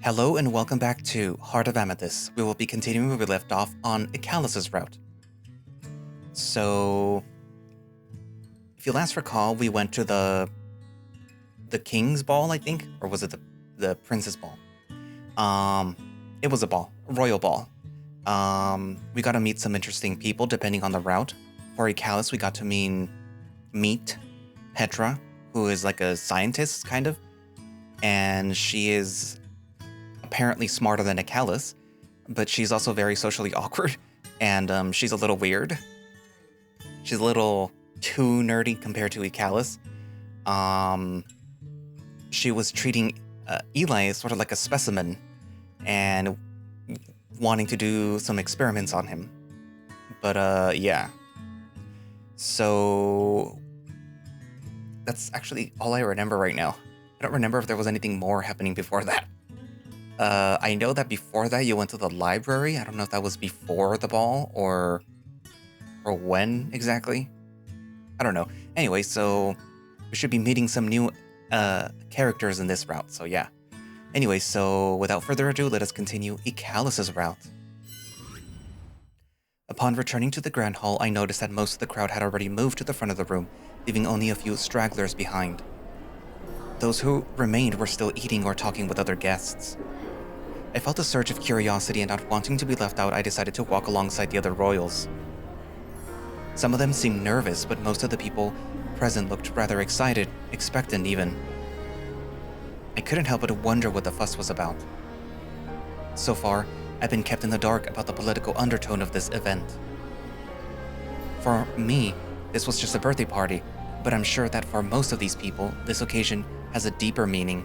Hello and welcome back to Heart of Amethyst. We will be continuing where we left off on Ikalis' route. So, if you last recall, we went to the King's Ball, I think, or was it the Prince's Ball? It was a ball, a royal ball. We got to meet some interesting people depending on the route. For Ikalis, we got to meet Petra, who is like a scientist, kind of, and she is apparently smarter than Ikalis, but she's also very socially awkward, and she's a little weird. She's a little too nerdy compared to Ikalis. She was treating Ehlly as sort of like a specimen and wanting to do some experiments on him. But yeah. So that's actually all I remember right now. I don't remember if there was anything more happening before that. I know that before that you went to the library. I don't know if that was before the ball or when exactly. I don't know. Anyway, so we should be meeting some new characters in this route, so yeah. Anyway, so without further ado, let us continue Ikalis' route. Upon returning to the Grand Hall, I noticed that most of the crowd had already moved to the front of the room, leaving only a few stragglers behind. Those who remained were still eating or talking with other guests. I felt a surge of curiosity, and not wanting to be left out, I decided to walk alongside the other royals. Some of them seemed nervous, but most of the people present looked rather excited, expectant even. I couldn't help but wonder what the fuss was about. So far, I've been kept in the dark about the political undertone of this event. For me, this was just a birthday party, but I'm sure that for most of these people, this occasion has a deeper meaning.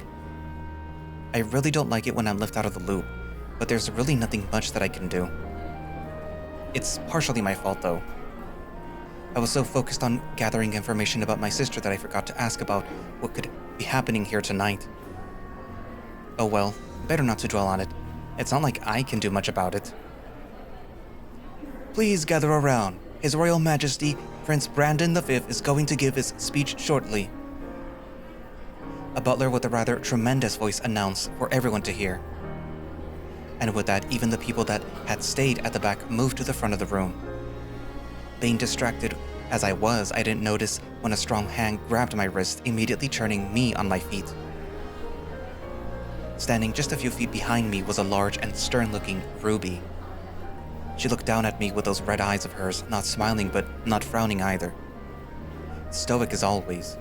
I really don't like it when I'm left out of the loop, but there's really nothing much that I can do. It's partially my fault, though. I was so focused on gathering information about my sister that I forgot to ask about what could be happening here tonight. Oh well, better not to dwell on it. It's not like I can do much about it. Please gather around. His Royal Majesty, Prince Brandon V, is going to give his speech shortly. A butler with a rather tremendous voice announced for everyone to hear. And with that, even the people that had stayed at the back moved to the front of the room. Being distracted as I was, I didn't notice when a strong hand grabbed my wrist, immediately turning me on my feet. Standing just a few feet behind me was a large and stern-looking Ruby. She looked down at me with those red eyes of hers, not smiling but not frowning either. Stoic as always.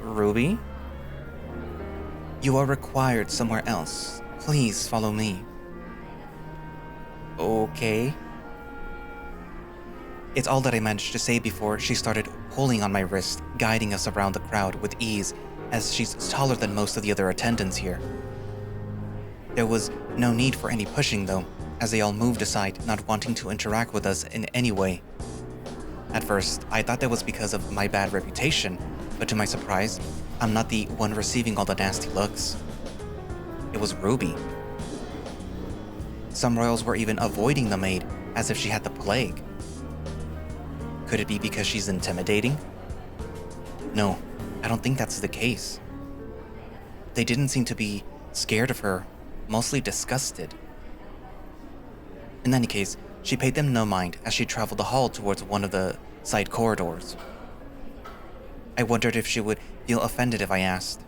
Ruby? You are required somewhere else. Please follow me. Okay. It's all that I managed to say before she started pulling on my wrist, guiding us around the crowd with ease, as she's taller than most of the other attendants here. There was no need for any pushing though, as they all moved aside, not wanting to interact with us in any way. At first, I thought that was because of my bad reputation, but to my surprise, I'm not the one receiving all the nasty looks. It was Ruby. Some royals were even avoiding the maid, as if she had the plague. Could it be because she's intimidating? No, I don't think that's the case. They didn't seem to be scared of her, mostly disgusted. In any case, she paid them no mind as she traveled the hall towards one of the side corridors. I wondered if she would feel offended if I asked.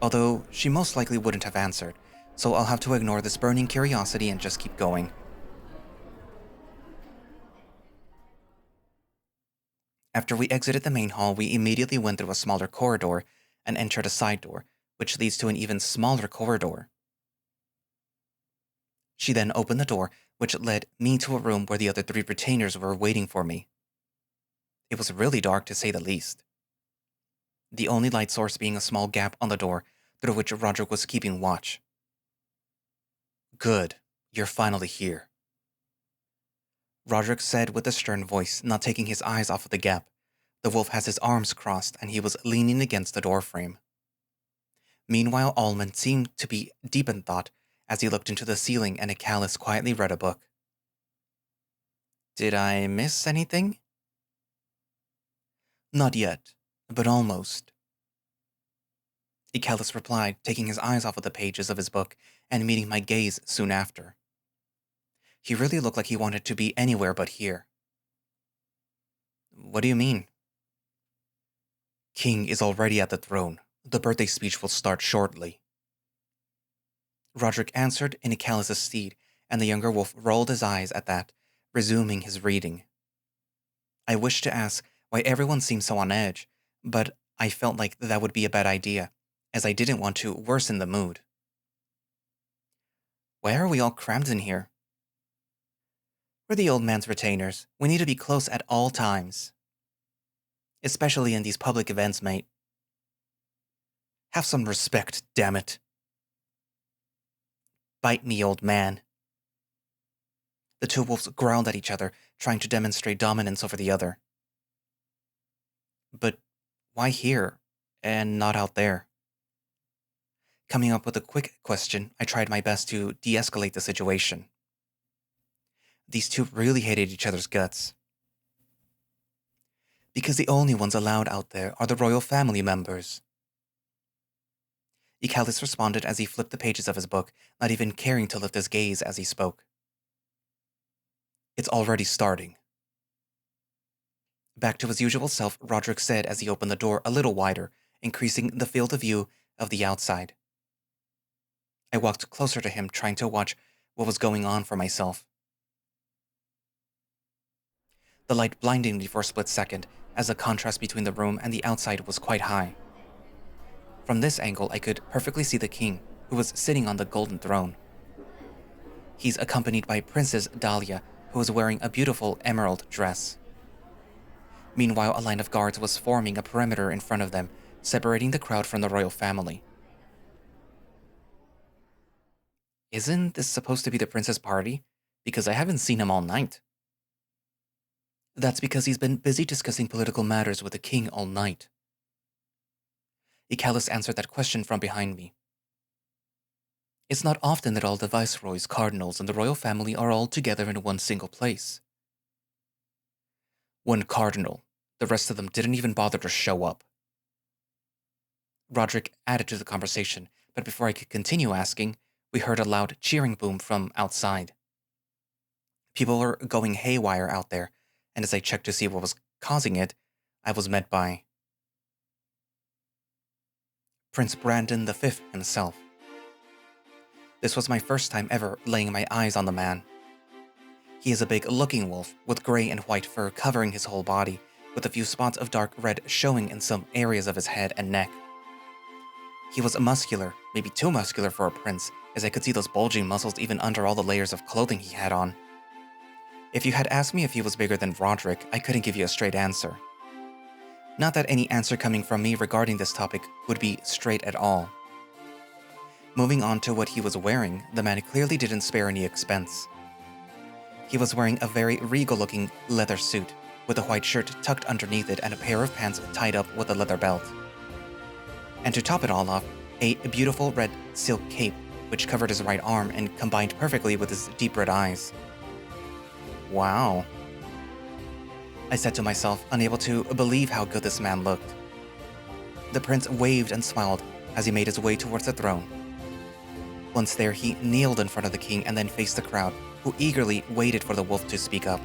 Although she most likely wouldn't have answered, so I'll have to ignore this burning curiosity and just keep going. After we exited the main hall, we immediately went through a smaller corridor and entered a side door, which leads to an even smaller corridor. She then opened the door, which led me to a room where the other 3 retainers were waiting for me. It was really dark, to say the least. The only light source being a small gap on the door, through which Roderick was keeping watch. Good, you're finally here, Roderick said with a stern voice, not taking his eyes off of the gap. The wolf has his arms crossed, and he was leaning against the doorframe. Meanwhile, Allman seemed to be deep in thought as he looked into the ceiling, and Ikalis quietly read a book. Did I miss anything? Not yet, but almost. Ikalis replied, taking his eyes off of the pages of his book and meeting my gaze soon after. He really looked like he wanted to be anywhere but here. What do you mean? King is already at the throne. The birthday speech will start shortly. Roderick answered in Ikalis' steed, and the younger wolf rolled his eyes at that, resuming his reading. I wished to ask why everyone seemed so on edge, but I felt like that would be a bad idea, as I didn't want to worsen the mood. Why are we all crammed in here? We're the old man's retainers. We need to be close at all times. Especially in these public events, mate. Have some respect, damn it. Bite me, old man. The two wolves growled at each other, trying to demonstrate dominance over the other. But why here, and not out there? Coming up with a quick question, I tried my best to de-escalate the situation. These two really hated each other's guts. Because the only ones allowed out there are the royal family members. Ikalis responded as he flipped the pages of his book, not even caring to lift his gaze as he spoke. It's already starting. Back to his usual self, Roderick said as he opened the door a little wider, increasing the field of view of the outside. I walked closer to him, trying to watch what was going on for myself. The light blinded me for a split second, as the contrast between the room and the outside was quite high. From this angle, I could perfectly see the king, who was sitting on the golden throne. He's accompanied by Princess Dahlia, who was wearing a beautiful emerald dress. Meanwhile, a line of guards was forming a perimeter in front of them, separating the crowd from the royal family. Isn't this supposed to be the prince's party? Because I haven't seen him all night. That's because he's been busy discussing political matters with the king all night. Ikalis answered that question from behind me. It's not often that all the viceroys, cardinals, and the royal family are all together in one single place. One cardinal. The rest of them didn't even bother to show up. Roderick added to the conversation, but before I could continue asking, we heard a loud cheering boom from outside. People were going haywire out there, and as I checked to see what was causing it, I was met by Prince Brandon V himself. This was my first time ever laying my eyes on the man. He is a big-looking wolf with gray and white fur covering his whole body, with a few spots of dark red showing in some areas of his head and neck. He was muscular, maybe too muscular for a prince, as I could see those bulging muscles even under all the layers of clothing he had on. If you had asked me if he was bigger than Roderick, I couldn't give you a straight answer. Not that any answer coming from me regarding this topic would be straight at all. Moving on to what he was wearing, the man clearly didn't spare any expense. He was wearing a very regal-looking leather suit, with a white shirt tucked underneath it and a pair of pants tied up with a leather belt. And to top it all off, a beautiful red silk cape, which covered his right arm and combined perfectly with his deep red eyes. Wow. I said to myself, unable to believe how good this man looked. The prince waved and smiled as he made his way towards the throne. Once there, he kneeled in front of the king and then faced the crowd, who eagerly waited for the wolf to speak up.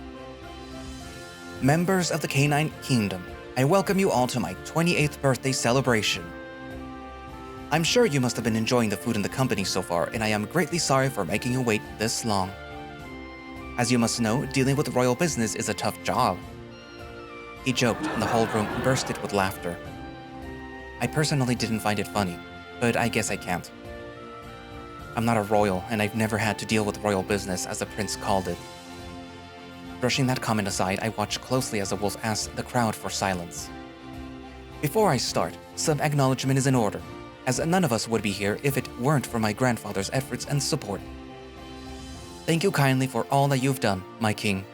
Members of the Canine Kingdom, I welcome you all to my 28th birthday celebration. I'm sure you must have been enjoying the food in the company so far, and I am greatly sorry for making you wait this long. As you must know, dealing with royal business is a tough job. He joked, and the whole room bursted with laughter. I personally didn't find it funny, but I guess I can't. I'm not a royal, and I've never had to deal with royal business, as the prince called it. Brushing that comment aside, I watched closely as the wolf asked the crowd for silence. Before I start, some acknowledgement is in order, as none of us would be here if it weren't for my grandfather's efforts and support. Thank you kindly for all that you've done, my king.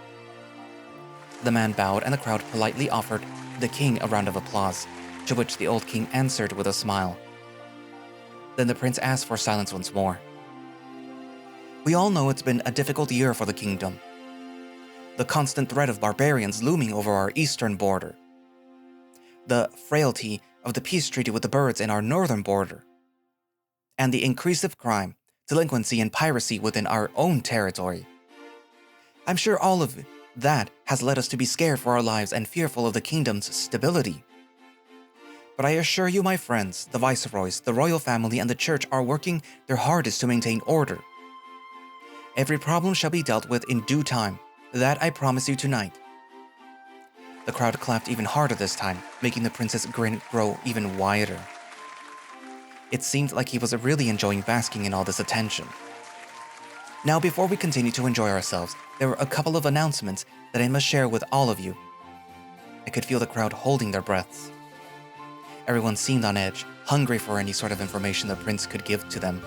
The man bowed, and the crowd politely offered the king a round of applause, to which the old king answered with a smile. Then the prince asked for silence once more. We all know it's been a difficult year for the kingdom. The constant threat of barbarians looming over our eastern border. The frailty of the peace treaty with the birds in our northern border, and the increase of crime, delinquency, and piracy within our own territory. I'm sure all of that has led us to be scared for our lives and fearful of the kingdom's stability. But I assure you, my friends, the viceroys, the royal family, and the church are working their hardest to maintain order. Every problem shall be dealt with in due time. That I promise you tonight." The crowd clapped even harder this time, making the prince's grin grow even wider. It seemed like he was really enjoying basking in all this attention. Now, before we continue to enjoy ourselves, there were a couple of announcements that I must share with all of you. I could feel the crowd holding their breaths. Everyone seemed on edge, hungry for any sort of information the prince could give to them.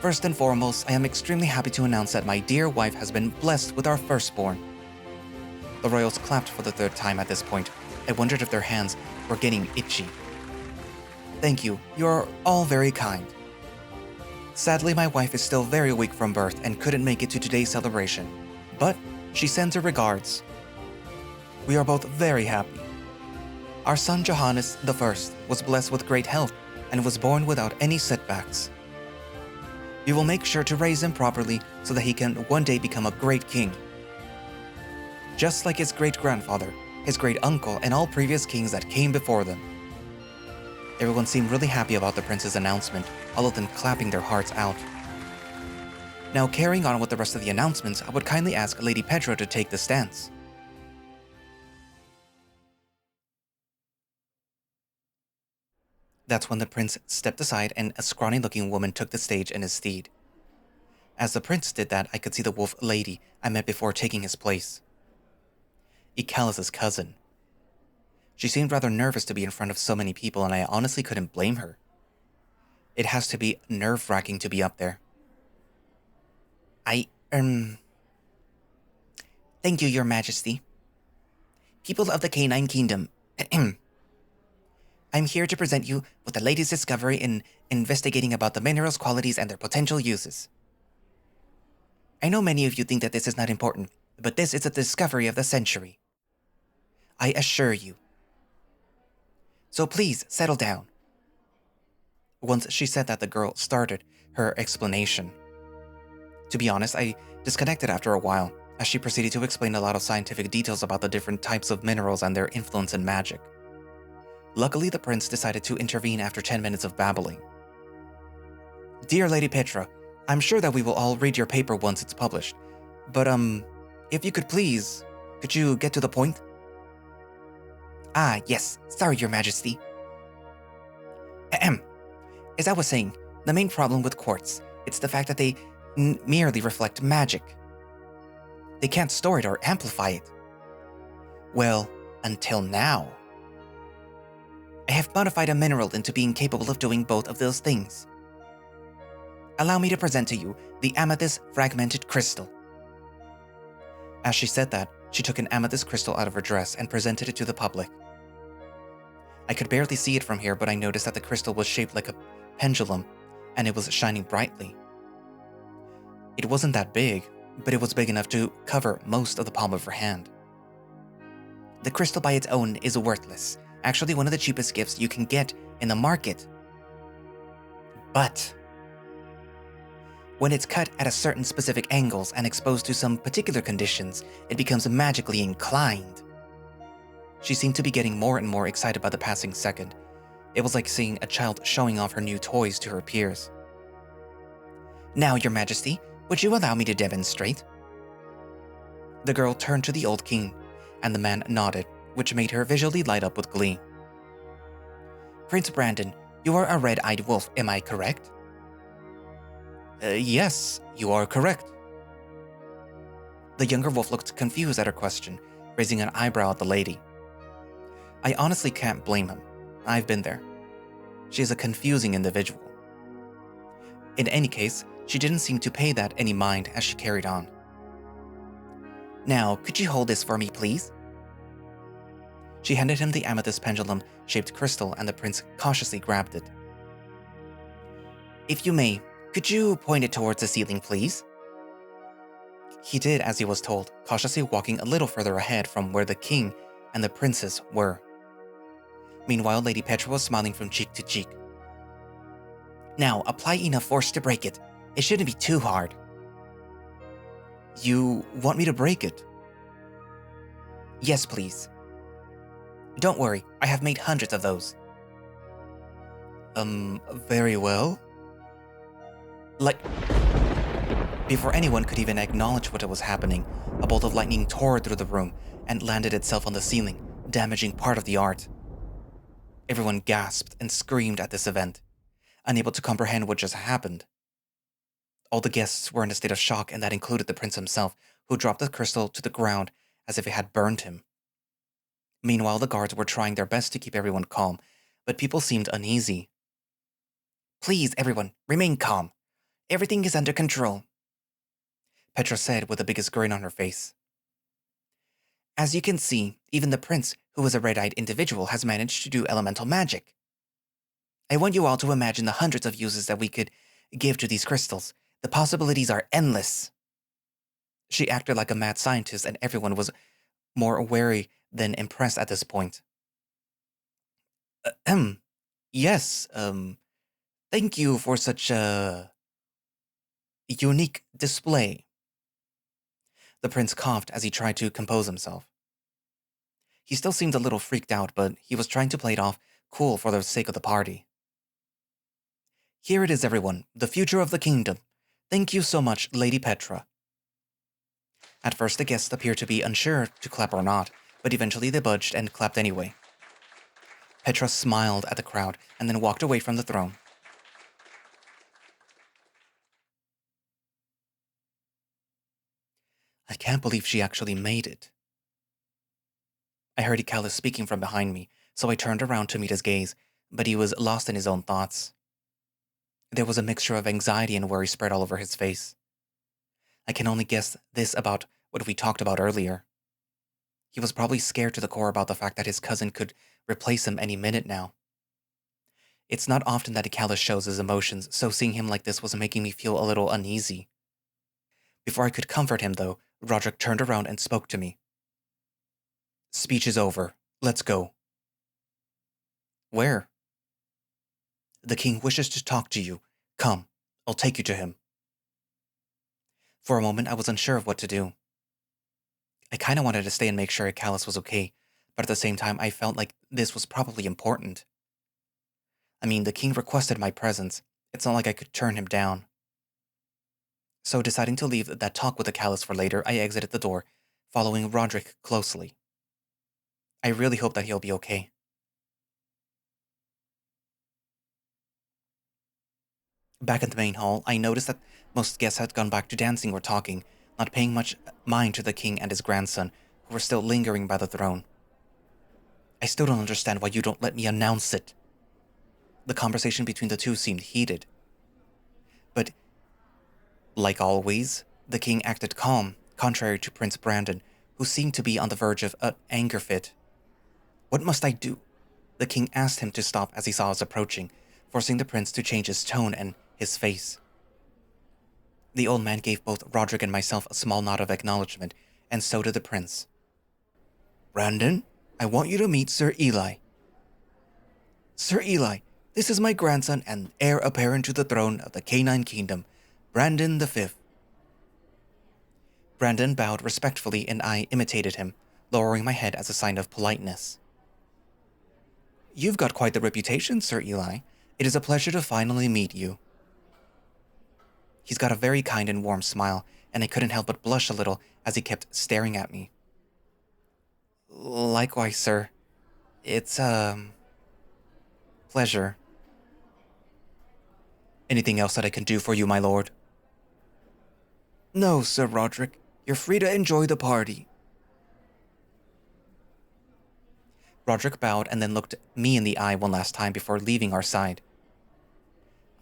First and foremost, I am extremely happy to announce that my dear wife has been blessed with our firstborn. The royals clapped for the third time at this point. I wondered if their hands were getting itchy. Thank you, you're all very kind. Sadly, my wife is still very weak from birth and couldn't make it to today's celebration, but she sends her regards. We are both very happy. Our son Johannes I was blessed with great health and was born without any setbacks. We will make sure to raise him properly so that he can one day become a great king. Just like his great-grandfather, his great-uncle, and all previous kings that came before them. Everyone seemed really happy about the prince's announcement, all of them clapping their hearts out. Now, carrying on with the rest of the announcements, I would kindly ask Lady Pedro to take the stance. That's when the prince stepped aside and a scrawny-looking woman took the stage in his steed. As the prince did that, I could see the wolf lady I met before taking his place. Ikalis' cousin. She seemed rather nervous to be in front of so many people, and I honestly couldn't blame her. It has to be nerve-wracking to be up there. Thank you, Your Majesty. People of the Canine Kingdom, I'm here to present you with the latest discovery in investigating about the minerals' qualities and their potential uses. I know many of you think that this is not important, but this is a discovery of the century. I assure you. So please, settle down. Once she said that, the girl started her explanation. To be honest, I disconnected after a while, as she proceeded to explain a lot of scientific details about the different types of minerals and their influence in magic. Luckily, the prince decided to intervene after 10 minutes of babbling. Dear Lady Petra, I'm sure that we will all read your paper once it's published, but if you could please, could you get to the point? Ah, yes, sorry, Your Majesty. As I was saying, the main problem with quartz, it's the fact that they merely reflect magic. They can't store it or amplify it. Well, until now. I have modified a mineral into being capable of doing both of those things. Allow me to present to you the Amethyst fragmented crystal. As she said that, she took an amethyst crystal out of her dress and presented it to the public. I could barely see it from here, but I noticed that the crystal was shaped like a pendulum, and it was shining brightly. It wasn't that big, but it was big enough to cover most of the palm of her hand. The crystal by its own is worthless, actually one of the cheapest gifts you can get in the market. But when it's cut at a certain specific angles and exposed to some particular conditions, it becomes magically inclined. She seemed to be getting more and more excited by the passing second. It was like seeing a child showing off her new toys to her peers. Now, Your Majesty, would you allow me to demonstrate? The girl turned to the old king, and the man nodded, which made her visually light up with glee. Prince Brandon, you are a red-eyed wolf, am I correct? Yes, you are correct. The younger wolf looked confused at her question, raising an eyebrow at the lady. I honestly can't blame him. I've been there. She is a confusing individual. In any case, she didn't seem to pay that any mind as she carried on. Now, could you hold this for me, please? She handed him the amethyst pendulum-shaped crystal, and the prince cautiously grabbed it. If you may, could you point it towards the ceiling, please? He did as he was told, cautiously walking a little further ahead from where the king and the princess were. Meanwhile, Lady Petra was smiling from cheek to cheek. Now, apply enough force to break it. It shouldn't be too hard. You want me to break it? Yes, please. Don't worry, I have made hundreds of those. Very well. Before anyone could even acknowledge what was happening, a bolt of lightning tore through the room and landed itself on the ceiling, damaging part of the art. Everyone gasped and screamed at this event, unable to comprehend what just happened. All the guests were in a state of shock, and that included the prince himself, who dropped the crystal to the ground as if it had burned him. Meanwhile, the guards were trying their best to keep everyone calm, but people seemed uneasy. Please, everyone, remain calm. Everything is under control, Petra said with the biggest grin on her face. As you can see, even the prince, who is a red-eyed individual, has managed to do elemental magic. I want you all to imagine the hundreds of uses that we could give to these crystals. The possibilities are endless. She acted like a mad scientist, and everyone was more wary than impressed at this point. Yes, thank you for such a unique display. The prince coughed as he tried to compose himself. He still seemed a little freaked out, but he was trying to play it off cool for the sake of the party. Here it is, everyone, the future of the kingdom. Thank you so much, Lady Petra. At first, the guests appeared to be unsure to clap or not, but eventually they budged and clapped anyway. Petra smiled at the crowd and then walked away from the throne. I can't believe she actually made it. I heard Ikalis speaking from behind me, so I turned around to meet his gaze, but he was lost in his own thoughts. There was a mixture of anxiety and worry spread all over his face. I can only guess this about what we talked about earlier. He was probably scared to the core about the fact that his cousin could replace him any minute now. It's not often that Ikalis shows his emotions, so seeing him like this was making me feel a little uneasy. Before I could comfort him, though, Roderick turned around and spoke to me. Speech is over. Let's go. Where? The king wishes to talk to you. Come, I'll take you to him. For a moment, I was unsure of what to do. I kind of wanted to stay and make sure Ikalis was okay, but at the same time, I felt like this was probably important. I mean, the king requested my presence. It's not like I could turn him down. So deciding to leave that talk with Ikalis for later, I exited the door, following Roderick closely. I really hope that he'll be okay. Back at the main hall, I noticed that most guests had gone back to dancing or talking, not paying much mind to the king and his grandson, who were still lingering by the throne. I still don't understand why you don't let me announce it. The conversation between the two seemed heated. But, like always, the king acted calm, contrary to Prince Brandon, who seemed to be on the verge of an anger fit. What must I do? The king asked him to stop as he saw us approaching, forcing the prince to change his tone and his face. The old man gave both Roderick and myself a small nod of acknowledgement, and so did the prince. Brandon, I want you to meet Sir Ehlly. Sir Ehlly, this is my grandson and heir apparent to the throne of the Canine Kingdom, Brandon V. Brandon bowed respectfully, and I imitated him, lowering my head as a sign of politeness. You've got quite the reputation, Sir Ehlly. It is a pleasure to finally meet you. He's got a very kind and warm smile, and I couldn't help but blush a little as he kept staring at me. Likewise, sir. It's pleasure. Anything else that I can do for you, my lord? No, Sir Roderick. You're free to enjoy the party. Roderick bowed and then looked me in the eye one last time before leaving our side.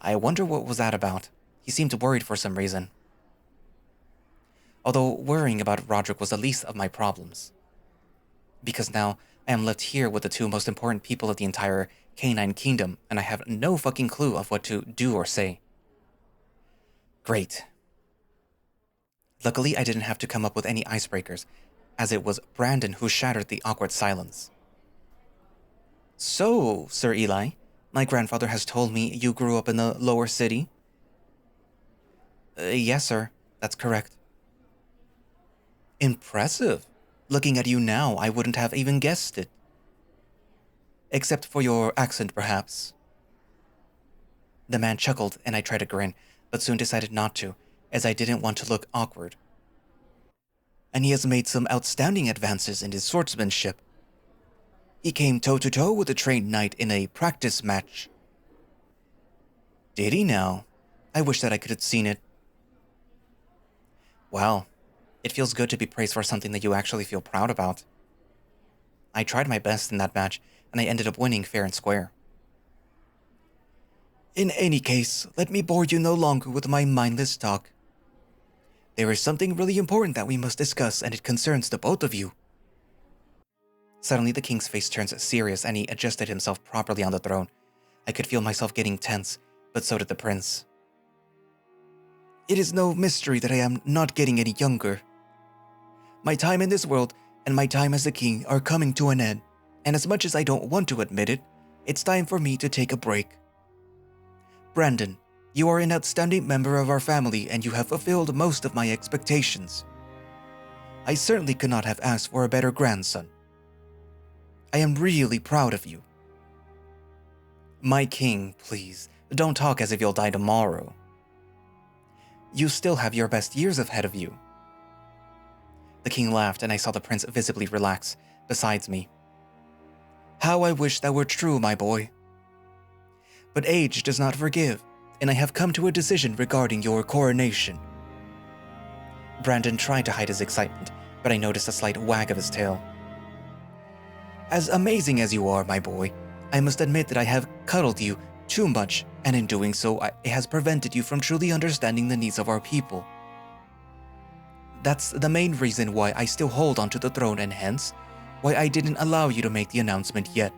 I wonder what was that about. He seemed worried for some reason. Although worrying about Roderick was the least of my problems. Because now I am left here with the two most important people of the entire Canine Kingdom, and I have no fucking clue of what to do or say. Great. Luckily, I didn't have to come up with any icebreakers, as it was Brandon who shattered the awkward silence. So, Sir Ehlly, my grandfather has told me you grew up in the lower city? Yes, sir. That's correct. Impressive. Looking at you now, I wouldn't have even guessed it. Except for your accent, perhaps. The man chuckled, and I tried to grin, but soon decided not to, as I didn't want to look awkward. And he has made some outstanding advances in his swordsmanship. He came toe-to-toe with a trained knight in a practice match. Did he now? I wish that I could have seen it. Well, it feels good to be praised for something that you actually feel proud about. I tried my best in that match, and I ended up winning fair and square. In any case, let me bore you no longer with my mindless talk. There is something really important that we must discuss, and it concerns the both of you. Suddenly the king's face turns serious, and he adjusted himself properly on the throne. I could feel myself getting tense, but so did the prince. It is no mystery that I am not getting any younger. My time in this world and my time as the king are coming to an end, and as much as I don't want to admit it, it's time for me to take a break. Brandon, you are an outstanding member of our family, and you have fulfilled most of my expectations. I certainly could not have asked for a better grandson. I am really proud of you. My king, please, don't talk as if you'll die tomorrow. You still have your best years ahead of you. The king laughed, and I saw the prince visibly relax beside me. How I wish that were true, my boy. But age does not forgive, and I have come to a decision regarding your coronation. Brandon tried to hide his excitement, but I noticed a slight wag of his tail. As amazing as you are, my boy, I must admit that I have cuddled you too much, and in doing so, it has prevented you from truly understanding the needs of our people. That's the main reason why I still hold onto the throne, and hence, why I didn't allow you to make the announcement yet.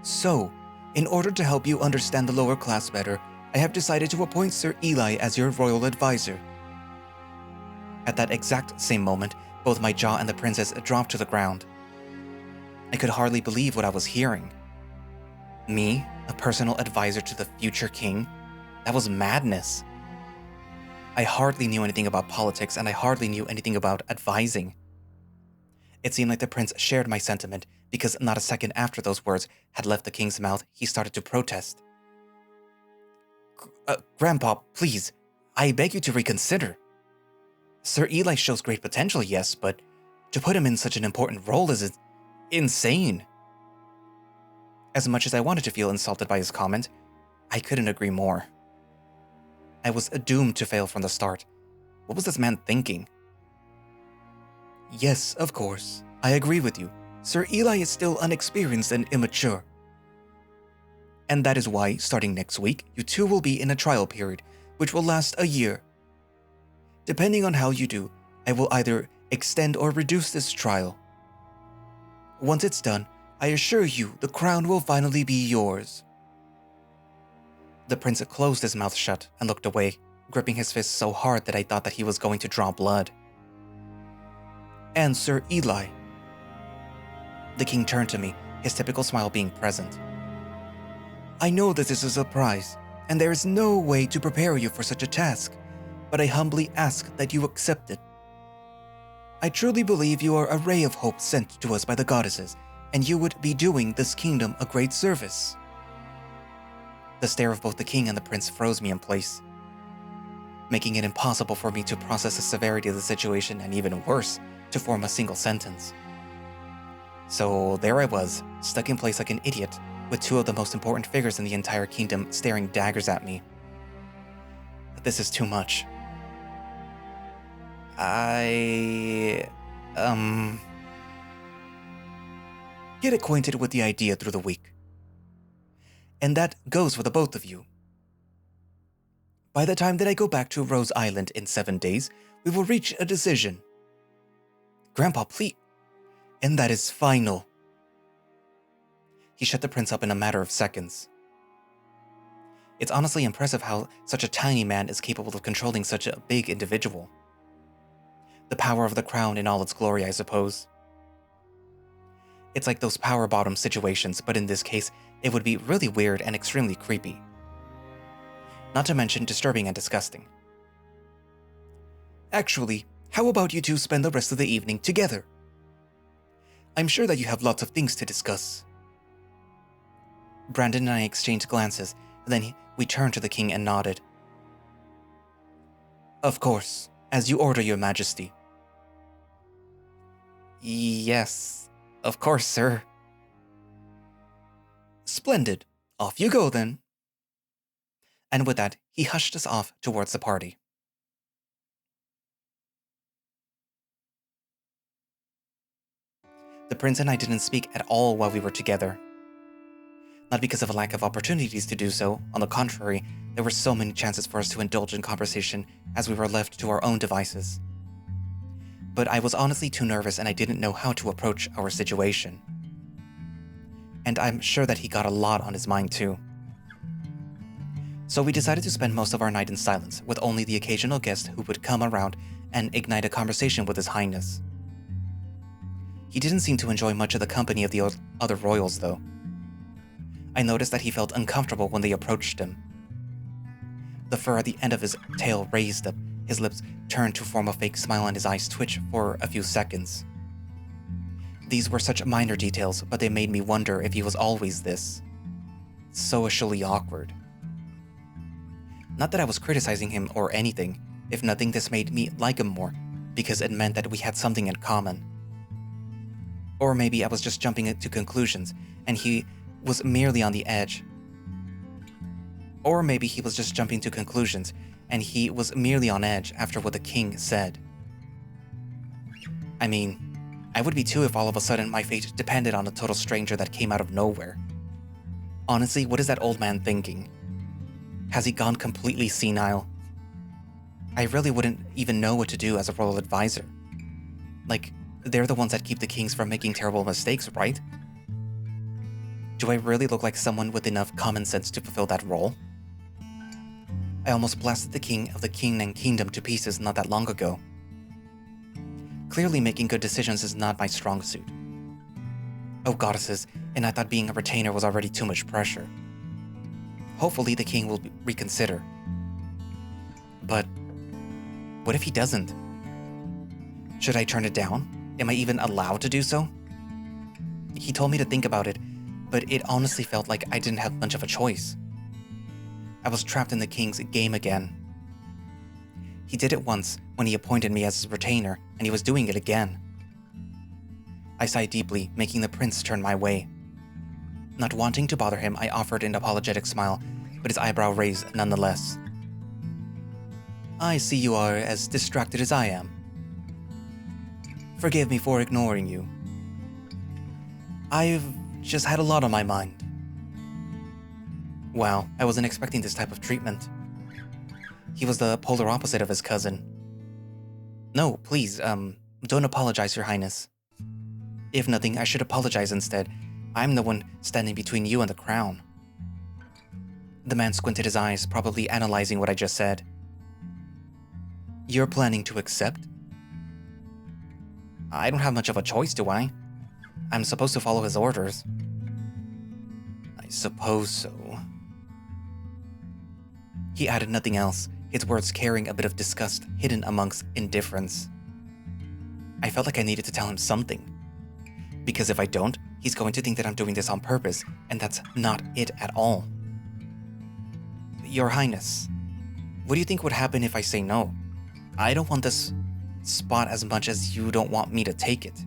So, in order to help you understand the lower class better, I have decided to appoint Sir Ehlly as your royal advisor. At that exact same moment, both my jaw and the princess dropped to the ground. I could hardly believe what I was hearing. Me, a personal advisor to the future king? That was madness. I hardly knew anything about politics, and I hardly knew anything about advising. It seemed like the prince shared my sentiment, because not a second after those words had left the king's mouth, he started to protest. Grandpa, please, I beg you to reconsider. Sir Ehlly shows great potential, yes, but to put him in such an important role is insane. As much as I wanted to feel insulted by his comment, I couldn't agree more. I was doomed to fail from the start. What was this man thinking? Yes, of course, I agree with you. Sir Ehlly is still unexperienced and immature. And that is why, starting next week, you two will be in a trial period, which will last a year. Depending on how you do, I will either extend or reduce this trial. Once it's done, I assure you the crown will finally be yours. The prince closed his mouth shut and looked away, gripping his fist so hard that I thought that he was going to draw blood. And Sir Ehlly. The king turned to me, his typical smile being present. I know that this is a surprise, and there is no way to prepare you for such a task, but I humbly ask that you accept it. I truly believe you are a ray of hope sent to us by the goddesses, and you would be doing this kingdom a great service. The stare of both the king and the prince froze me in place, making it impossible for me to process the severity of the situation, and even worse, to form a single sentence. So there I was, stuck in place like an idiot, with two of the most important figures in the entire kingdom staring daggers at me. This is too much. Get acquainted with the idea through the week. And that goes for the both of you. By the time that I go back to Rose Island in 7 days, we will reach a decision. Grandpa, please. And that is final. He shut the prince up in a matter of seconds. It's honestly impressive how such a tiny man is capable of controlling such a big individual. The power of the crown in all its glory, I suppose. It's like those power bottom situations, but in this case, it would be really weird and extremely creepy. Not to mention disturbing and disgusting. Actually, how about you two spend the rest of the evening together? I'm sure that you have lots of things to discuss. Brandon and I exchanged glances, then we turned to the king and nodded. Of course, as you order, your majesty. Yes, of course, sir. Splendid. Off you go, then. And with that, he hushed us off towards the party. The prince and I didn't speak at all while we were together. Not because of a lack of opportunities to do so, on the contrary, there were so many chances for us to indulge in conversation as we were left to our own devices. But I was honestly too nervous and I didn't know how to approach our situation. And I'm sure that he got a lot on his mind too. So we decided to spend most of our night in silence, with only the occasional guest who would come around and ignite a conversation with His Highness. He didn't seem to enjoy much of the company of the other royals, though. I noticed that he felt uncomfortable when they approached him. The fur at the end of his tail raised up, his lips turned to form a fake smile, and his eyes twitched for a few seconds. These were such minor details, but they made me wonder if he was always this. Socially awkward. Not that I was criticizing him or anything. If nothing, this made me like him more, because it meant that we had something in common. Or maybe I was just jumping to conclusions, and he was merely on the edge. Or maybe he was just jumping to conclusions, and he was merely on edge after what the king said. I mean, I would be too if all of a sudden my fate depended on a total stranger that came out of nowhere. Honestly, what is that old man thinking? Has he gone completely senile? I really wouldn't even know what to do as a royal advisor. Like, they're the ones that keep the kings from making terrible mistakes, right? Do I really look like someone with enough common sense to fulfill that role? I almost blasted the king of the King and Kingdom to pieces not that long ago. Clearly making good decisions is not my strong suit. Oh goddesses, and I thought being a retainer was already too much pressure. Hopefully the king will reconsider. But what if he doesn't? Should I turn it down? Am I even allowed to do so? He told me to think about it, but it honestly felt like I didn't have much of a choice. I was trapped in the king's game again. He did it once when he appointed me as his retainer, and he was doing it again. I sighed deeply, making the prince turn my way. Not wanting to bother him, I offered an apologetic smile, but his eyebrow raised nonetheless. I see you are as distracted as I am. Forgive me for ignoring you. I've just had a lot on my mind. Wow, I wasn't expecting this type of treatment. He was the polar opposite of his cousin. No, please, don't apologize, Your Highness. If nothing, I should apologize instead. I'm the one standing between you and the crown. The man squinted his eyes, probably analyzing what I just said. You're planning to accept? I don't have much of a choice, do I? I'm supposed to follow his orders. I suppose so. He added nothing else, his words carrying a bit of disgust hidden amongst indifference. I felt like I needed to tell him something. Because if I don't, he's going to think that I'm doing this on purpose, and that's not it at all. Your Highness, what do you think would happen if I say no? I don't want this spot as much as you don't want me to take it.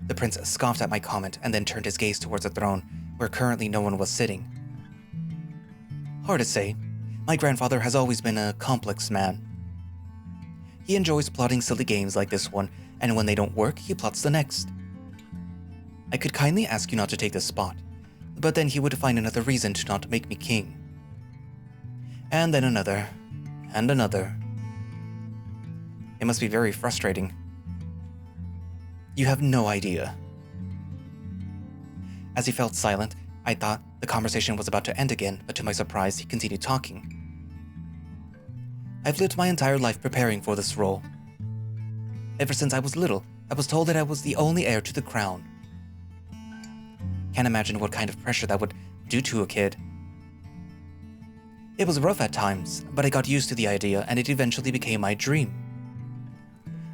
The prince scoffed at my comment and then turned his gaze towards the throne, where currently no one was sitting. Hard to say. My grandfather has always been a complex man. He enjoys plotting silly games like this one, and when they don't work, he plots the next. I could kindly ask you not to take this spot, but then he would find another reason to not make me king. And then another, and another. It must be very frustrating. You have no idea. As he felt silent, I thought the conversation was about to end again, but to my surprise, he continued talking. I've lived my entire life preparing for this role. Ever since I was little, I was told that I was the only heir to the crown. Can't imagine what kind of pressure that would do to a kid. It was rough at times, but I got used to the idea and it eventually became my dream.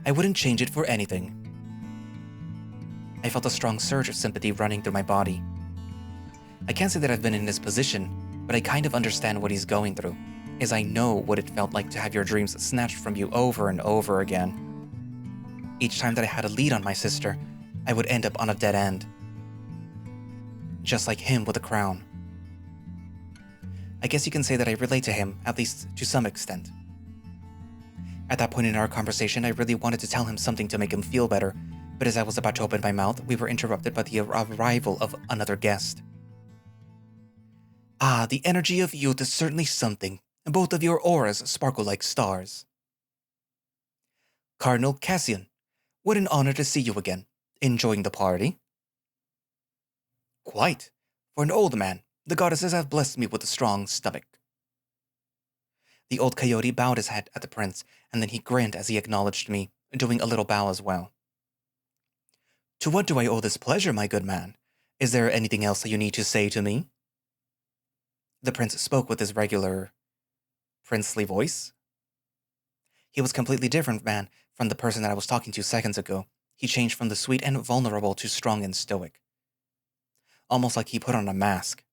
I wouldn't change it for anything. I felt a strong surge of sympathy running through my body. I can't say that I've been in this position, but I kind of understand what he's going through, as I know what it felt like to have your dreams snatched from you over and over again. Each time that I had a lead on my sister, I would end up on a dead end. Just like him with a crown. I guess you can say that I relate to him, at least to some extent. At that point in our conversation, I really wanted to tell him something to make him feel better, but as I was about to open my mouth, we were interrupted by the arrival of another guest. Ah, the energy of youth is certainly something, and both of your auras sparkle like stars. Cardinal Cassian, what an honor to see you again. Enjoying the party? Quite. For an old man, the goddesses have blessed me with a strong stomach. The old coyote bowed his head at the prince, and then he grinned as he acknowledged me, doing a little bow as well. To what do I owe this pleasure, my good man? Is there anything else that you need to say to me? The prince spoke with his regular, princely voice. He was completely different, man, from the person that I was talking to seconds ago. He changed from the sweet and vulnerable to strong and stoic. Almost like he put on a mask.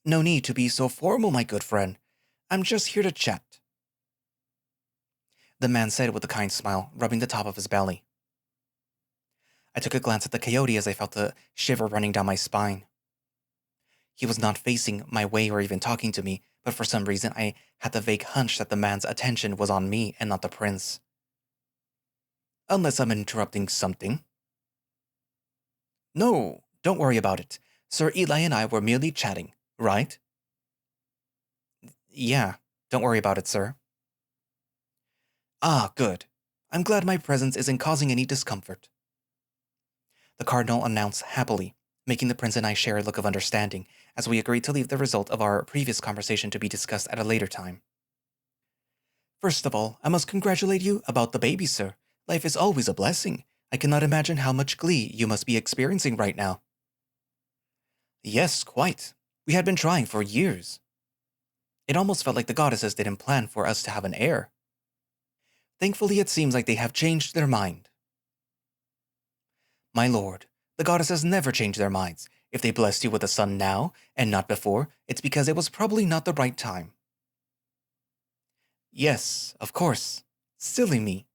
No need to be so formal, my good friend. I'm just here to chat. The man said with a kind smile, rubbing the top of his belly. I took a glance at the coyote as I felt a shiver running down my spine. He was not facing my way or even talking to me, but for some reason I had the vague hunch that the man's attention was on me and not the prince. Unless I'm interrupting something. No, don't worry about it. Sir Ehlly and I were merely chatting, right? Yeah, don't worry about it, sir. Ah, good. I'm glad my presence isn't causing any discomfort. The cardinal announced happily, making the prince and I share a look of understanding, as we agreed to leave the result of our previous conversation to be discussed at a later time. First of all, I must congratulate you about the baby, sir. Life is always a blessing. I cannot imagine how much glee you must be experiencing right now. Yes, quite. We had been trying for years. It almost felt like the goddesses didn't plan for us to have an heir. Thankfully, it seems like they have changed their mind. My lord, the goddesses never change their minds. If they blessed you with a son now, and not before, it's because it was probably not the right time. Yes, of course. Silly me.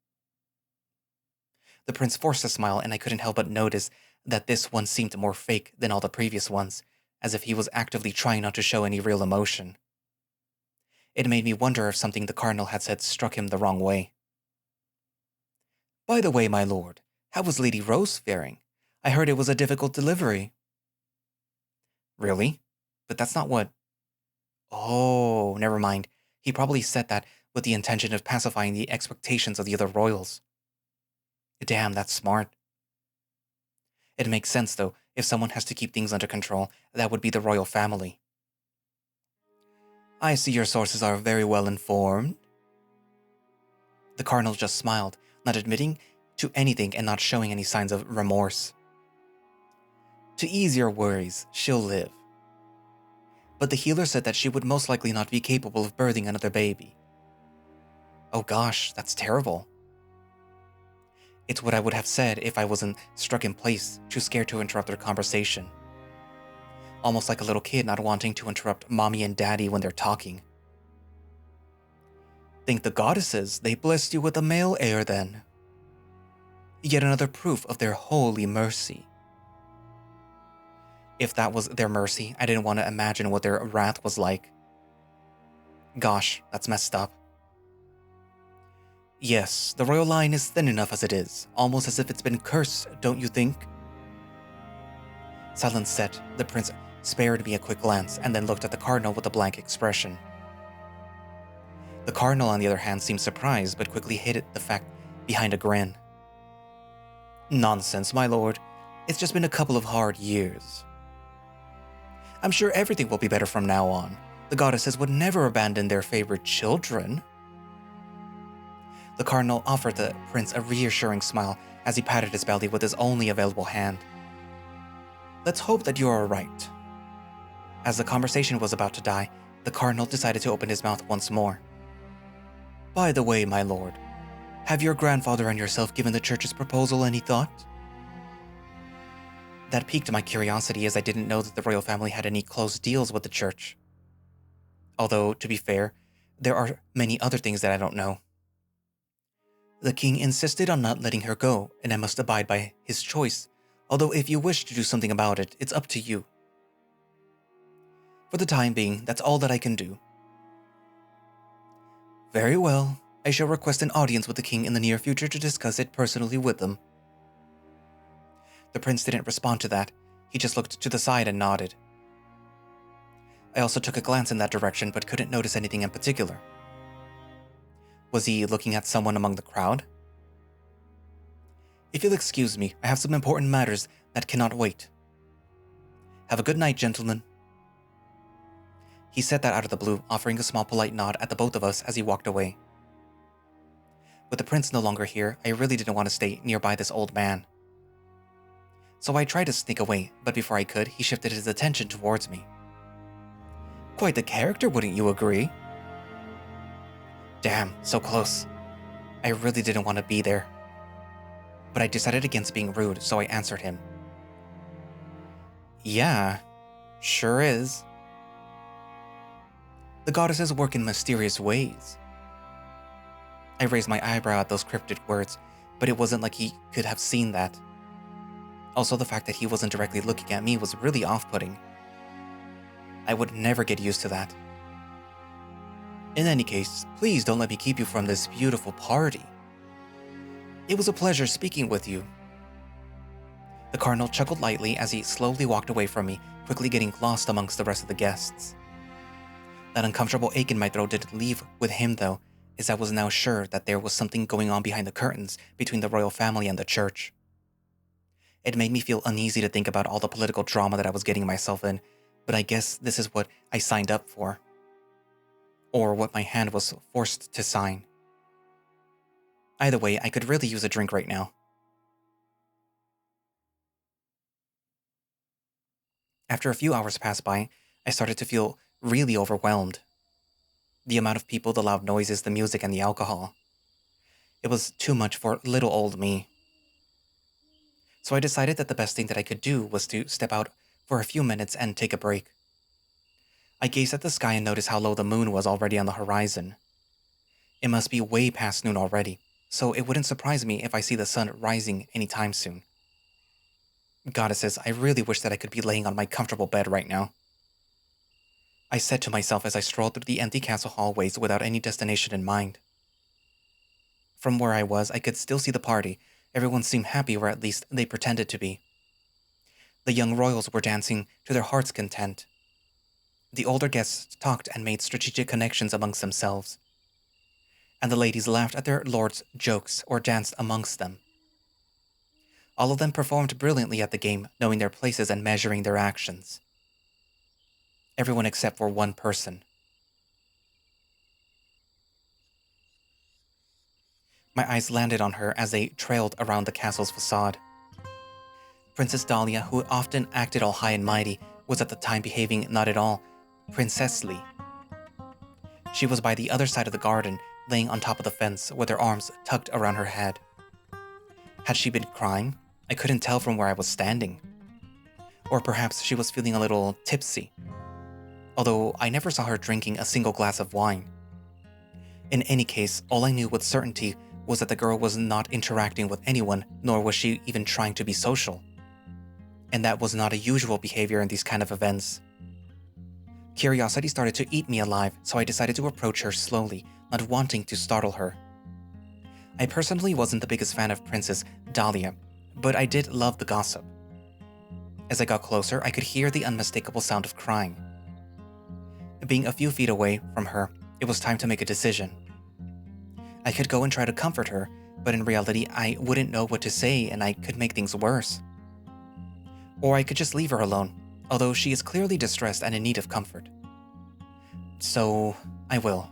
The prince forced a smile, and I couldn't help but notice that this one seemed more fake than all the previous ones, as if he was actively trying not to show any real emotion. It made me wonder if something the cardinal had said struck him the wrong way. By the way, my lord, how was Lady Rose faring? I heard it was a difficult delivery. Really? But that's not what... Oh, never mind. He probably said that with the intention of pacifying the expectations of the other royals. Damn, that's smart. It makes sense, though. If someone has to keep things under control, that would be the royal family. I see your sources are very well informed. The cardinal just smiled, not admitting to anything and not showing any signs of remorse. To ease your worries, she'll live. But the healer said that she would most likely not be capable of birthing another baby. Oh gosh, that's terrible. It's what I would have said if I wasn't struck in place, too scared to interrupt their conversation. Almost like a little kid not wanting to interrupt mommy and daddy when they're talking. Thank the goddesses, they blessed you with a male heir then. Yet another proof of their holy mercy. If that was their mercy, I didn't want to imagine what their wrath was like. Gosh, that's messed up. Yes, the royal line is thin enough as it is, almost as if it's been cursed, don't you think? Silence set, the prince spared me a quick glance and then looked at the cardinal with a blank expression. The cardinal, on the other hand, seemed surprised but quickly hid the fact behind a grin. Nonsense, my lord. It's just been a couple of hard years. I'm sure everything will be better from now on. The goddesses would never abandon their favorite children. The cardinal offered the prince a reassuring smile as he patted his belly with his only available hand. Let's hope that you are right. As the conversation was about to die, the cardinal decided to open his mouth once more. By the way, my lord, have your grandfather and yourself given the church's proposal any thought? That piqued my curiosity, as I didn't know that the royal family had any close deals with the church. Although, to be fair, there are many other things that I don't know. The king insisted on not letting her go, and I must abide by his choice, although if you wish to do something about it, it's up to you. For the time being, that's all that I can do. Very well, I shall request an audience with the king in the near future to discuss it personally with them. The prince didn't respond to that, he just looked to the side and nodded. I also took a glance in that direction, but couldn't notice anything in particular. Was he looking at someone among the crowd? If you'll excuse me, I have some important matters that cannot wait. Have a good night, gentlemen. He said that out of the blue, offering a small polite nod at the both of us as he walked away. With the prince no longer here, I really didn't want to stay nearby this old man. So I tried to sneak away, but before I could, he shifted his attention towards me. Quite the character, wouldn't you agree? Damn, so close. I really didn't want to be there. But I decided against being rude, so I answered him. Yeah, sure is. The goddesses work in mysterious ways. I raised my eyebrow at those cryptic words, but it wasn't like he could have seen that. Also, the fact that he wasn't directly looking at me was really off-putting. I would never get used to that. In any case, please don't let me keep you from this beautiful party. It was a pleasure speaking with you. The cardinal chuckled lightly as he slowly walked away from me, quickly getting lost amongst the rest of the guests. That uncomfortable ache in my throat didn't leave with him though, as I was now sure that there was something going on behind the curtains between the royal family and the church. It made me feel uneasy to think about all the political drama that I was getting myself in, but I guess this is what I signed up for. Or what my hand was forced to sign. Either way, I could really use a drink right now. After a few hours passed by, I started to feel really overwhelmed. The amount of people, the loud noises, the music, and the alcohol. It was too much for little old me. So I decided that the best thing that I could do was to step out for a few minutes and take a break. I gazed at the sky and noticed how low the moon was already on the horizon. It must be way past noon already, so it wouldn't surprise me if I see the sun rising anytime soon. Goddesses, I really wish that I could be laying on my comfortable bed right now. I said to myself as I strolled through the empty castle hallways without any destination in mind. From where I was, I could still see the party. Everyone seemed happy, or at least they pretended to be. The young royals were dancing to their heart's content. The older guests talked and made strategic connections amongst themselves. And the ladies laughed at their lords' jokes or danced amongst them. All of them performed brilliantly at the game, knowing their places and measuring their actions. Everyone except for one person. My eyes landed on her as they trailed around the castle's facade. Princess Dahlia, who often acted all high and mighty, was at the time behaving not at all princessly. She was by the other side of the garden, laying on top of the fence with her arms tucked around her head. Had she been crying? I couldn't tell from where I was standing. Or perhaps she was feeling a little tipsy, although I never saw her drinking a single glass of wine. In any case, all I knew with certainty was that the girl was not interacting with anyone, nor was she even trying to be social. And that was not a usual behavior in these kind of events. Curiosity started to eat me alive, so I decided to approach her slowly, not wanting to startle her. I personally wasn't the biggest fan of Princess Dahlia, but I did love the gossip. As I got closer, I could hear the unmistakable sound of crying. Being a few feet away from her, it was time to make a decision. I could go and try to comfort her, but in reality, I wouldn't know what to say and I could make things worse. Or I could just leave her alone, although she is clearly distressed and in need of comfort. So, I will.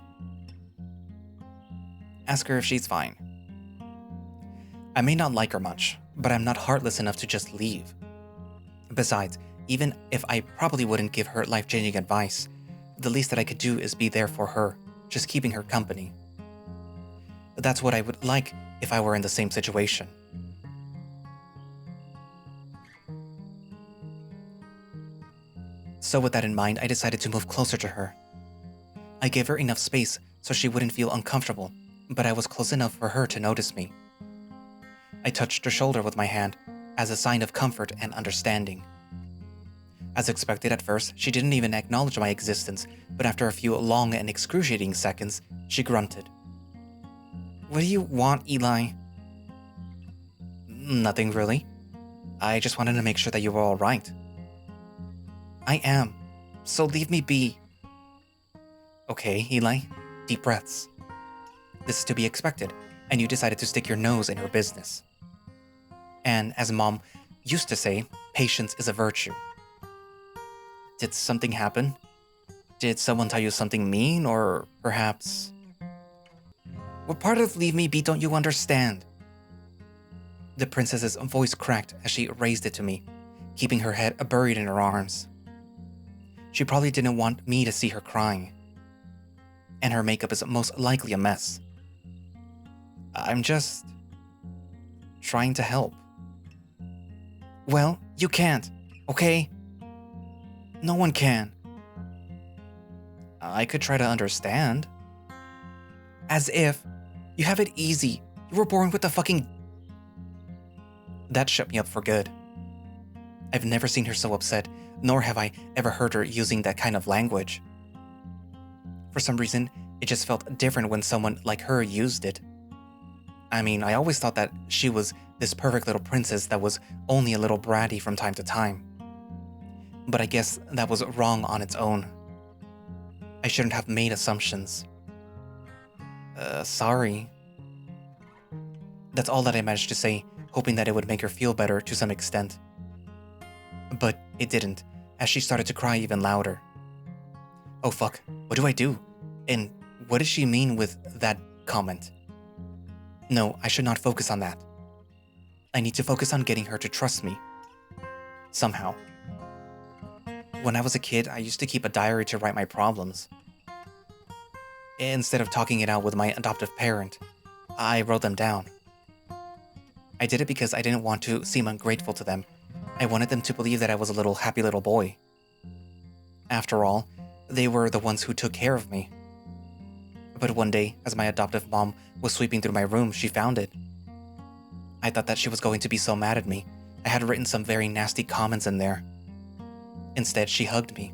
Ask her if she's fine. I may not like her much, but I'm not heartless enough to just leave. Besides, even if I probably wouldn't give her life-changing advice, the least that I could do is be there for her, just keeping her company. That's what I would like if I were in the same situation. So with that in mind, I decided to move closer to her. I gave her enough space so she wouldn't feel uncomfortable, but I was close enough for her to notice me. I touched her shoulder with my hand as a sign of comfort and understanding. As expected at first, she didn't even acknowledge my existence, but after a few long and excruciating seconds, she grunted. "What do you want, Ehlly?" "Nothing really. I just wanted to make sure that you were all right." "I am, so leave me be." "Okay, Ehlly, deep breaths. This is to be expected, and you decided to stick your nose in her business. And as Mom used to say, patience is a virtue. Did something happen? Did someone tell you something mean, or perhaps... What part of leave me be don't you understand?" The princess's voice cracked as she raised it to me, keeping her head buried in her arms. She probably didn't want me to see her crying. And her makeup is most likely a mess. I'm just... trying to help. "Well, you can't, okay? No one can." "I could try to understand." "As if. You have it easy. You were born with a fucking..." That shut me up for good. I've never seen her so upset, nor have I ever heard her using that kind of language. For some reason, it just felt different when someone like her used it. I mean, I always thought that she was this perfect little princess that was only a little bratty from time to time. But I guess that was wrong on its own. I shouldn't have made assumptions. Sorry. That's all that I managed to say, hoping that it would make her feel better to some extent. But it didn't, as she started to cry even louder. Oh fuck, what do I do? And what does she mean with that comment? No, I should not focus on that. I need to focus on getting her to trust me. Somehow. When I was a kid, I used to keep a diary to write my problems. Instead of talking it out with my adoptive parent, I wrote them down. I did it because I didn't want to seem ungrateful to them. I wanted them to believe that I was a little happy little boy. After all, they were the ones who took care of me. But one day, as my adoptive mom was sweeping through my room, she found it. I thought that she was going to be so mad at me. I had written some very nasty comments in there. Instead, she hugged me.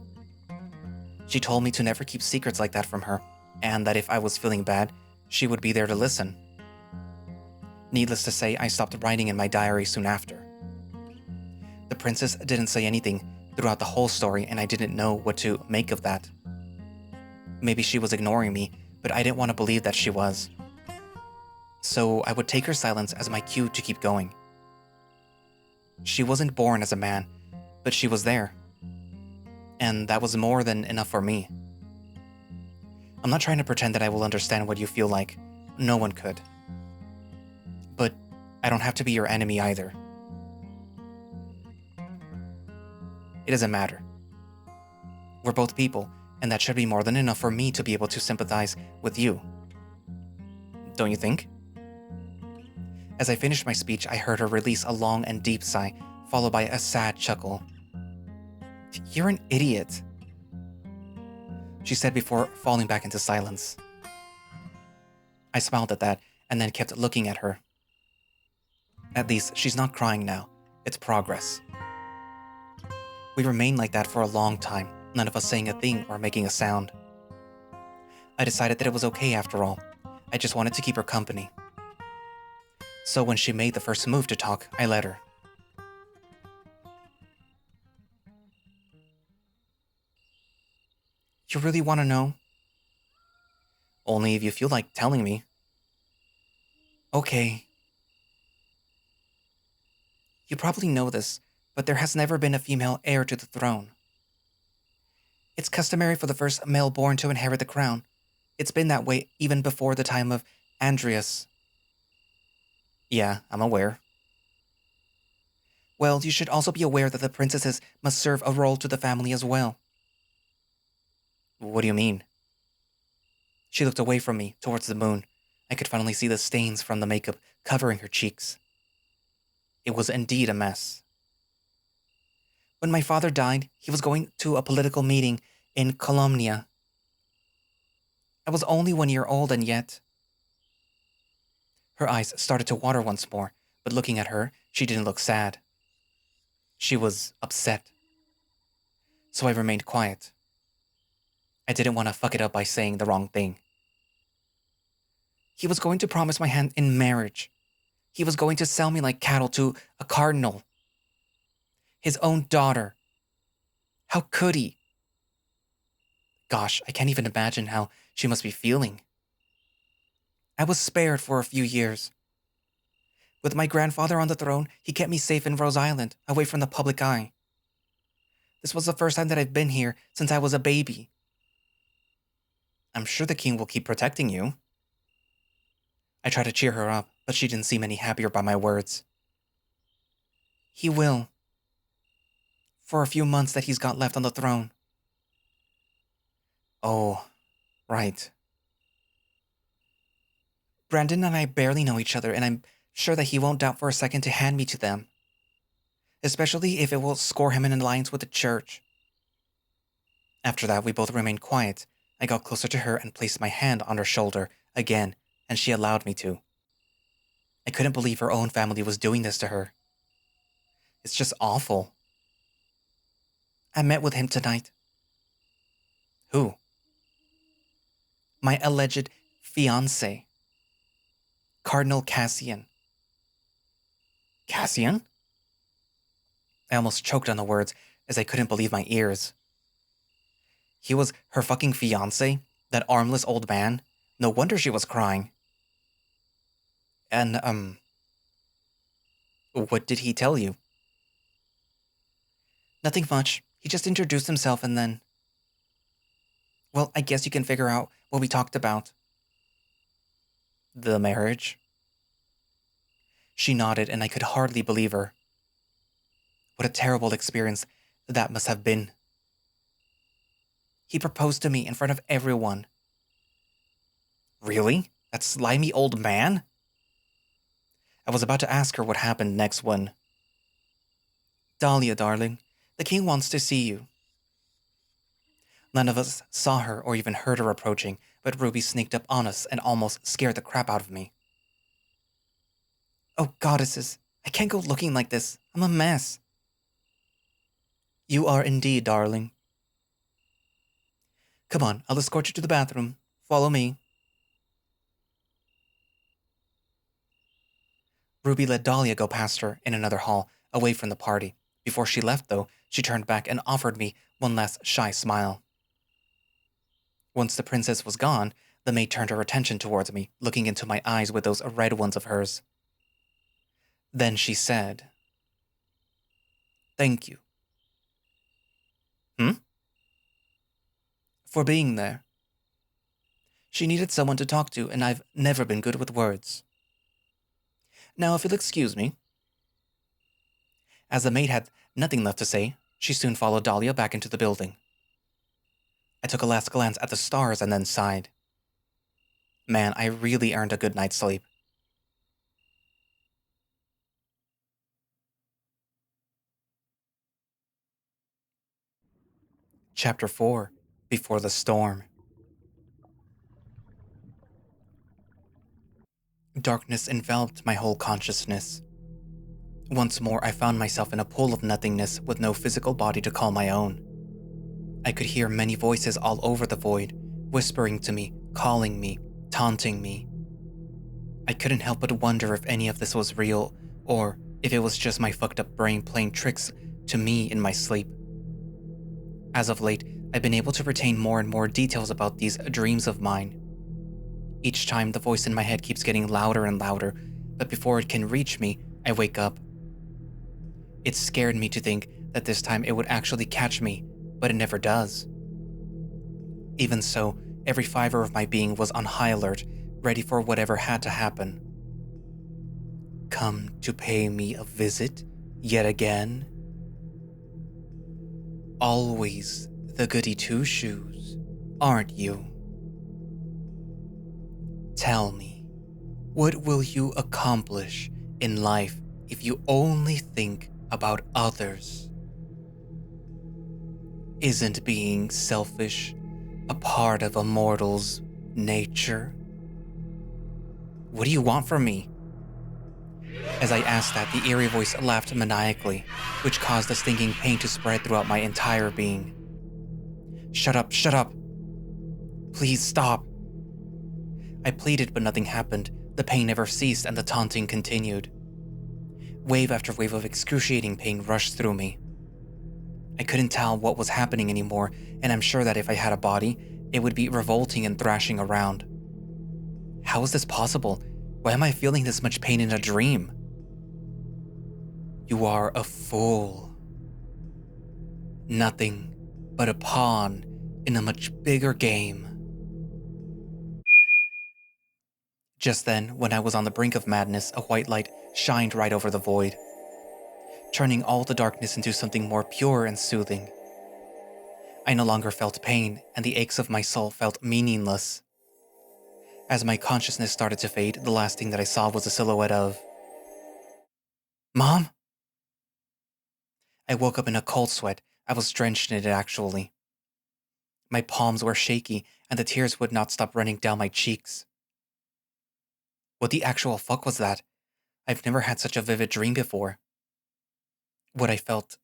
She told me to never keep secrets like that from her, and that if I was feeling bad, she would be there to listen. Needless to say, I stopped writing in my diary soon after. The princess didn't say anything throughout the whole story, and I didn't know what to make of that. Maybe she was ignoring me, but I didn't want to believe that she was. So I would take her silence as my cue to keep going. She wasn't born as a man, but she was there. And that was more than enough for me. I'm not trying to pretend that I will understand what you feel like. No one could. But I don't have to be your enemy either. It doesn't matter. We're both people, and that should be more than enough for me to be able to sympathize with you. Don't you think? As I finished my speech, I heard her release a long and deep sigh, followed by a sad chuckle. "You're an idiot," she said before falling back into silence. I smiled at that and then kept looking at her. At least she's not crying now. It's progress. We remained like that for a long time, none of us saying a thing or making a sound. I decided that it was okay after all. I just wanted to keep her company. So when she made the first move to talk, I let her. "You really want to know?" "Only if you feel like telling me." "Okay." "You probably know this, but there has never been a female heir to the throne. It's customary for the first male born to inherit the crown. It's been that way even before the time of Andreas." "Yeah, I'm aware." Well, you should also be aware that the princesses must serve a role to the family as well. What do you mean? She looked away from me, towards the moon. I could finally see the stains from the makeup covering her cheeks. It was indeed a mess. When my father died, he was going to a political meeting in Colombia. I was only 1 year old, and yet... Her eyes started to water once more, but looking at her, she didn't look sad. She was upset. So I remained quiet. I didn't want to fuck it up by saying the wrong thing. He was going to promise my hand in marriage. He was going to sell me like cattle to a cardinal. His own daughter. How could he? Gosh, I can't even imagine how she must be feeling. I was spared for a few years. With my grandfather on the throne, he kept me safe in Rose Island, away from the public eye. This was the first time that I've been here since I was a baby. I'm sure the king will keep protecting you. I tried to cheer her up, but she didn't seem any happier by my words. He will. For a few months that he's got left on the throne. Oh, right. Brandon and I barely know each other, and I'm sure that he won't doubt for a second to hand me to them. Especially if it will score him an alliance with the church. After that, we both remained quiet. I got closer to her and placed my hand on her shoulder again, and she allowed me to. I couldn't believe her own family was doing this to her. It's just awful. I met with him tonight. Who? My alleged fiancé. Cardinal Cassian. Cassian? I almost choked on the words as I couldn't believe my ears. He was her fucking fiancé? That armless old man? No wonder she was crying. And, what did he tell you? Nothing much. He just introduced himself and then... Well, I guess you can figure out what we talked about. The marriage? She nodded, and I could hardly believe her. What a terrible experience that must have been. He proposed to me in front of everyone. Really? That slimy old man? I was about to ask her what happened next when... Dahlia, darling, the king wants to see you. None of us saw her or even heard her approaching, but Ruby sneaked up on us and almost scared the crap out of me. Oh, goddesses, I can't go looking like this. I'm a mess. You are indeed, darling. Come on, I'll escort you to the bathroom. Follow me. Ruby let Dahlia go past her in another hall, away from the party. Before she left, though, she turned back and offered me one last shy smile. Once the princess was gone, the maid turned her attention towards me, looking into my eyes with those red ones of hers. Then she said, Thank you. For being there. She needed someone to talk to, and I've never been good with words. Now, if you'll excuse me. As the maid had nothing left to say, she soon followed Dahlia back into the building. I took a last glance at the stars and then sighed. Man, I really earned a good night's sleep. Chapter 4. Before the Storm. Darkness enveloped my whole consciousness. Once more, I found myself in a pool of nothingness with no physical body to call my own. I could hear many voices all over the void, whispering to me, calling me, taunting me. I couldn't help but wonder if any of this was real, or if it was just my fucked up brain playing tricks to me in my sleep. As of late, I've been able to retain more and more details about these dreams of mine. Each time the voice in my head keeps getting louder and louder, but before it can reach me, I wake up. It scared me to think that this time it would actually catch me, but it never does. Even so, every fiber of my being was on high alert, ready for whatever had to happen. Come to pay me a visit, Yet again? Always the goody two-shoes, aren't you? Tell me, what will you accomplish in life if you only think about others? Isn't being selfish a part of a mortal's nature? What do you want from me? As I asked that, the eerie voice laughed maniacally, which caused a stinging pain to spread throughout my entire being. Shut up, shut up! Please stop! I pleaded, but nothing happened. The pain never ceased, and the taunting continued. Wave after wave of excruciating pain rushed through me. I couldn't tell what was happening anymore, and I'm sure that if I had a body, it would be revolting and thrashing around. How is this possible? Why am I feeling this much pain in a dream? You are a fool. Nothing but a pawn in a much bigger game. Just then, when I was on the brink of madness, a white light shined right over the void, turning all the darkness into something more pure and soothing. I no longer felt pain, and the aches of my soul felt meaningless. As my consciousness started to fade, the last thing that I saw was a silhouette of... Mom? I woke up in a cold sweat. I was drenched in it, actually. My palms were shaky, and the tears would not stop running down my cheeks. What the actual fuck was that? I've never had such a vivid dream before. What I felt,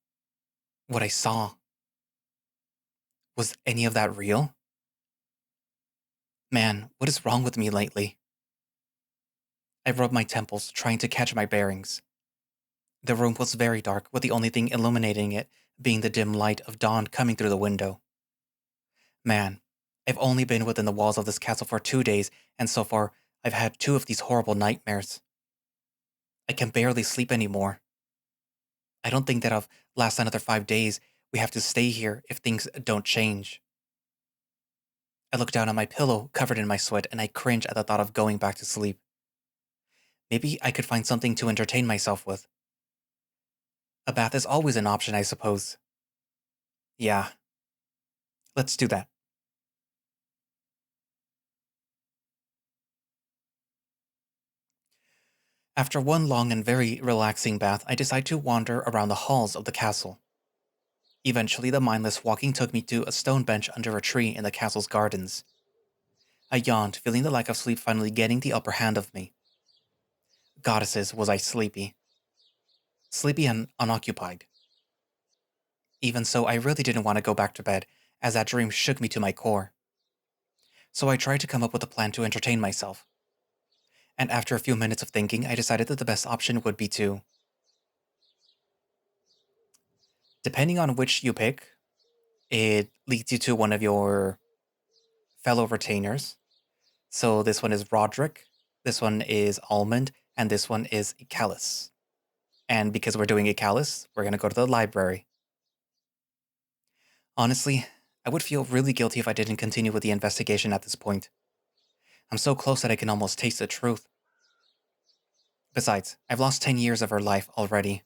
what I saw. Was any of that real? Man, what is wrong with me lately? I rubbed my temples, trying to catch my bearings. The room was very dark, with the only thing illuminating it being the dim light of dawn coming through the window. Man, I've only been within the walls of this castle for 2 days, and so far, I've had 2 of these horrible nightmares. I can barely sleep anymore. I don't think that I'll last another 5 days. We have to stay here if things don't change. I look down at my pillow, covered in my sweat, and I cringe at the thought of going back to sleep. Maybe I could find something to entertain myself with. A bath is always an option, I suppose. Yeah. Let's do that. After one long and very relaxing bath, I decide to wander around the halls of the castle. Eventually, the mindless walking took me to a stone bench under a tree in the castle's gardens. I yawned, feeling the lack of sleep finally getting the upper hand of me. Goddesses, was I sleepy. Sleepy and unoccupied. Even so, I really didn't want to go back to bed, as that dream shook me to my core. So I tried to come up with a plan to entertain myself. And after a few minutes of thinking, I decided that the best option would be to... Depending on which you pick, it leads you to one of your fellow retainers. So this one is Roderick, this one is Almond, and this one is Ikalis. And because we're doing Ikalis, we're going to go to the library. Honestly, I would feel really guilty if I didn't continue with the investigation at this point. I'm so close that I can almost taste the truth. Besides, I've lost 10 years of her life already.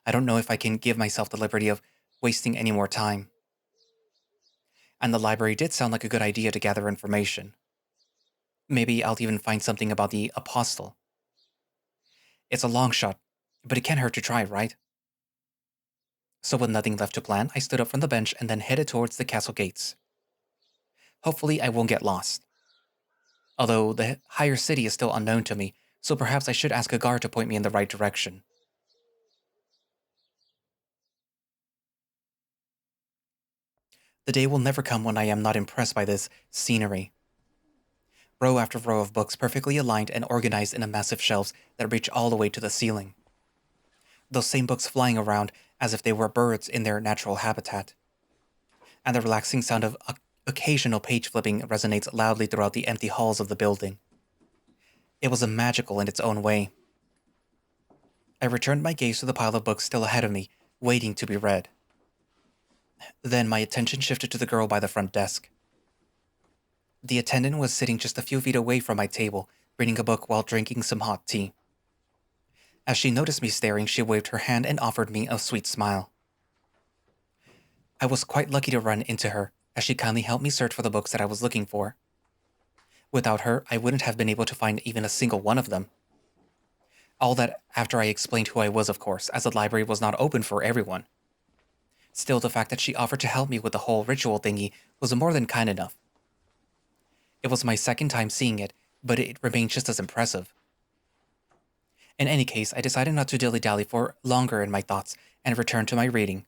I don't know if I can give myself the liberty of wasting any more time. And the library did sound like a good idea to gather information. Maybe I'll even find something about the Apostle. It's a long shot, but it can't hurt to try, right? So with nothing left to plan, I stood up from the bench and then headed towards the castle gates. Hopefully I won't get lost. Although the higher city is still unknown to me, so perhaps I should ask a guard to point me in the right direction. The day will never come when I am not impressed by this scenery. Row after row of books perfectly aligned and organized in a massive shelves that reach all the way to the ceiling. Those same books flying around as if they were birds in their natural habitat. And the relaxing sound of occasional page flipping resonates loudly throughout the empty halls of the building. It was magical in its own way. I returned my gaze to the pile of books still ahead of me, waiting to be read. Then my attention shifted to the girl by the front desk. The attendant was sitting just a few feet away from my table, reading a book while drinking some hot tea. As she noticed me staring, she waved her hand and offered me a sweet smile. I was quite lucky to run into her, as she kindly helped me search for the books that I was looking for. Without her, I wouldn't have been able to find even a single one of them. All that after I explained who I was, of course, as the library was not open for everyone. Still, the fact that she offered to help me with the whole ritual thingy was more than kind enough. It was my second time seeing it, but it remained just as impressive. In any case, I decided not to dilly-dally for longer in my thoughts and returned to my reading.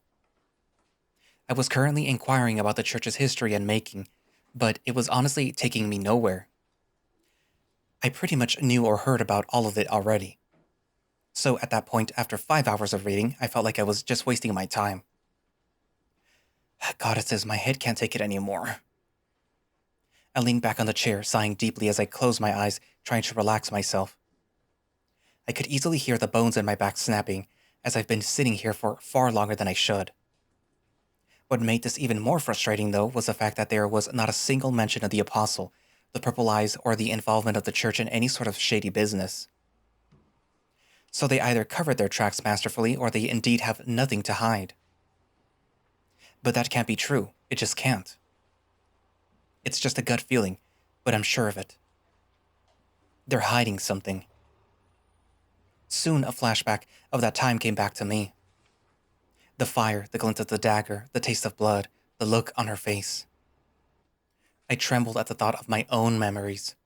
I was currently inquiring about the church's history and making, but it was honestly taking me nowhere. I pretty much knew or heard about all of it already. So at that point, after 5 hours of reading, I felt like I was just wasting my time. Goddesses, my head can't take it anymore. I leaned back on the chair, sighing deeply as I closed my eyes, trying to relax myself. I could easily hear the bones in my back snapping, as I've been sitting here for far longer than I should. What made this even more frustrating, though, was the fact that there was not a single mention of the Apostle, the Purple Eyes, or the involvement of the church in any sort of shady business. So they either covered their tracks masterfully, or they indeed have nothing to hide. But that can't be true. It just can't. It's just a gut feeling, but I'm sure of it. They're hiding something. Soon a flashback of that time came back to me. The fire, the glint of the dagger, the taste of blood, the look on her face. I trembled at the thought of my own memories.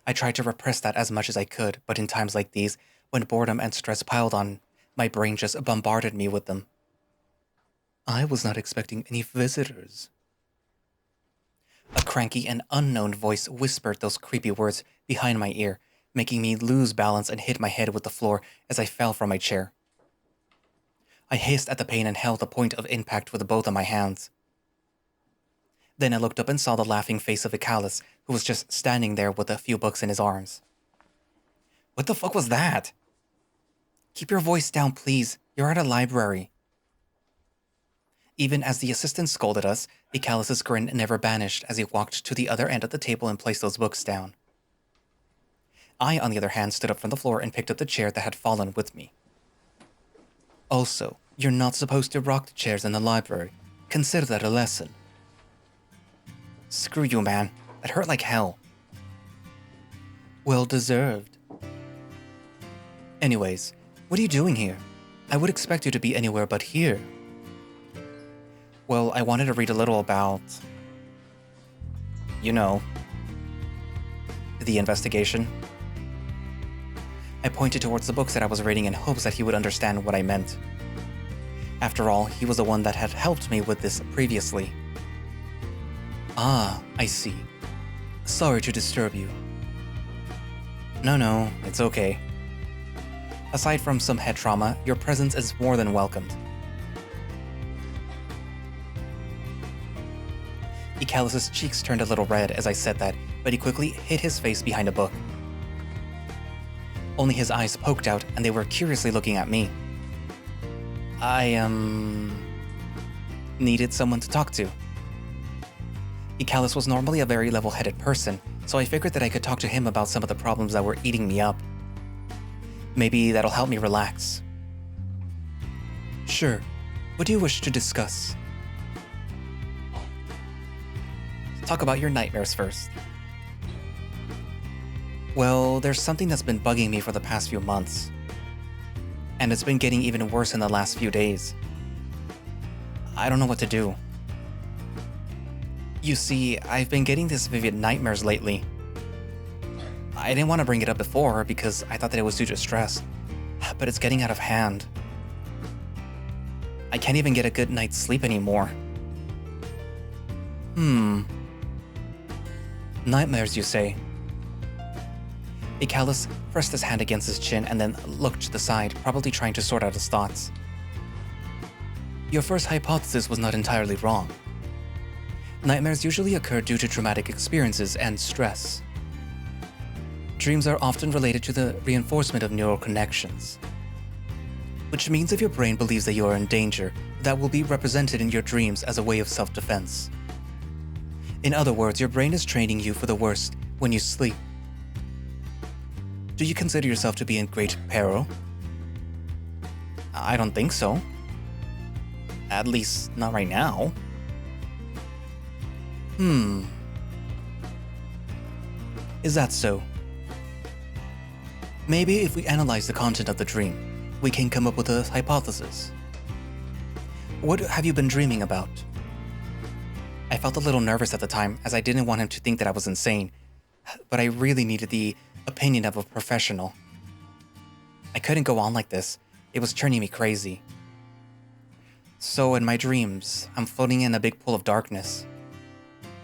I tried to repress that as much as I could, but in times like these, when boredom and stress piled on, my brain just bombarded me with them. I was not expecting any visitors. A cranky and unknown voice whispered those creepy words behind my ear, making me lose balance and hit my head with the floor as I fell from my chair. I hissed at the pain and held the point of impact with both of my hands. Then I looked up and saw the laughing face of Ikalis, who was just standing there with a few books in his arms. What the fuck was that? Keep your voice down, please. You're at a library. Even as the assistant scolded us, Ikalis' grin never vanished as he walked to the other end of the table and placed those books down. I, on the other hand, stood up from the floor and picked up the chair that had fallen with me. Also, you're not supposed to rock the chairs in the library. Consider that a lesson. Screw you, man. That hurt like hell. Well deserved. Anyways, what are you doing here? I would expect you to be anywhere but here. Well, I wanted to read a little about... you know... the investigation. I pointed towards the books that I was reading in hopes that he would understand what I meant. After all, he was the one that had helped me with this previously. Ah, I see. Sorry to disturb you. No, it's okay. Aside from some head trauma, your presence is more than welcomed. Ikalis' cheeks turned a little red as I said that, but he quickly hid his face behind a book. Only his eyes poked out, and they were curiously looking at me. I, needed someone to talk to. Ikalis was normally a very level-headed person, so I figured that I could talk to him about some of the problems that were eating me up. Maybe that'll help me relax. Sure. What do you wish to discuss? Talk about your nightmares first. Well, there's something that's been bugging me for the past few months. And it's been getting even worse in the last few days. I don't know what to do. You see, I've been getting these vivid nightmares lately. I didn't want to bring it up before because I thought that it was due to stress, but it's getting out of hand. I can't even get a good night's sleep anymore. Nightmares, you say? Ikalis pressed his hand against his chin and then looked to the side, probably trying to sort out his thoughts. Your first hypothesis was not entirely wrong. Nightmares usually occur due to traumatic experiences and stress. Dreams are often related to the reinforcement of neural connections, which means if your brain believes that you are in danger, that will be represented in your dreams as a way of self-defense. In other words, your brain is training you for the worst when you sleep. Do you consider yourself to be in great peril? I don't think so. At least, not right now. Is that so? Maybe if we analyze the content of the dream, we can come up with a hypothesis. What have you been dreaming about? I felt a little nervous at the time, as I didn't want him to think that I was insane, but I really needed the opinion of a professional. I couldn't go on like this. It was turning me crazy. So in my dreams, I'm floating in a big pool of darkness.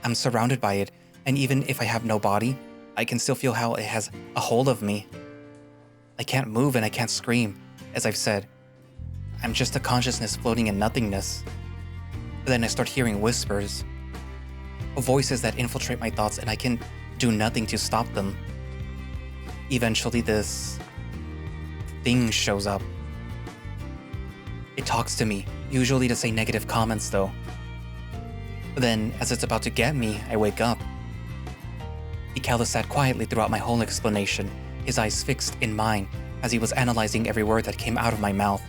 I'm surrounded by it, and even if I have no body, I can still feel how it has a hold of me. I can't move and I can't scream, as I've said. I'm just a consciousness floating in nothingness. But then I start hearing whispers. Voices that infiltrate my thoughts, and I can do nothing to stop them. Eventually this thing shows up. It talks to me, usually to say negative comments though. But then, as it's about to get me, I wake up. Ikalis sat quietly throughout my whole explanation, his eyes fixed in mine as he was analyzing every word that came out of my mouth.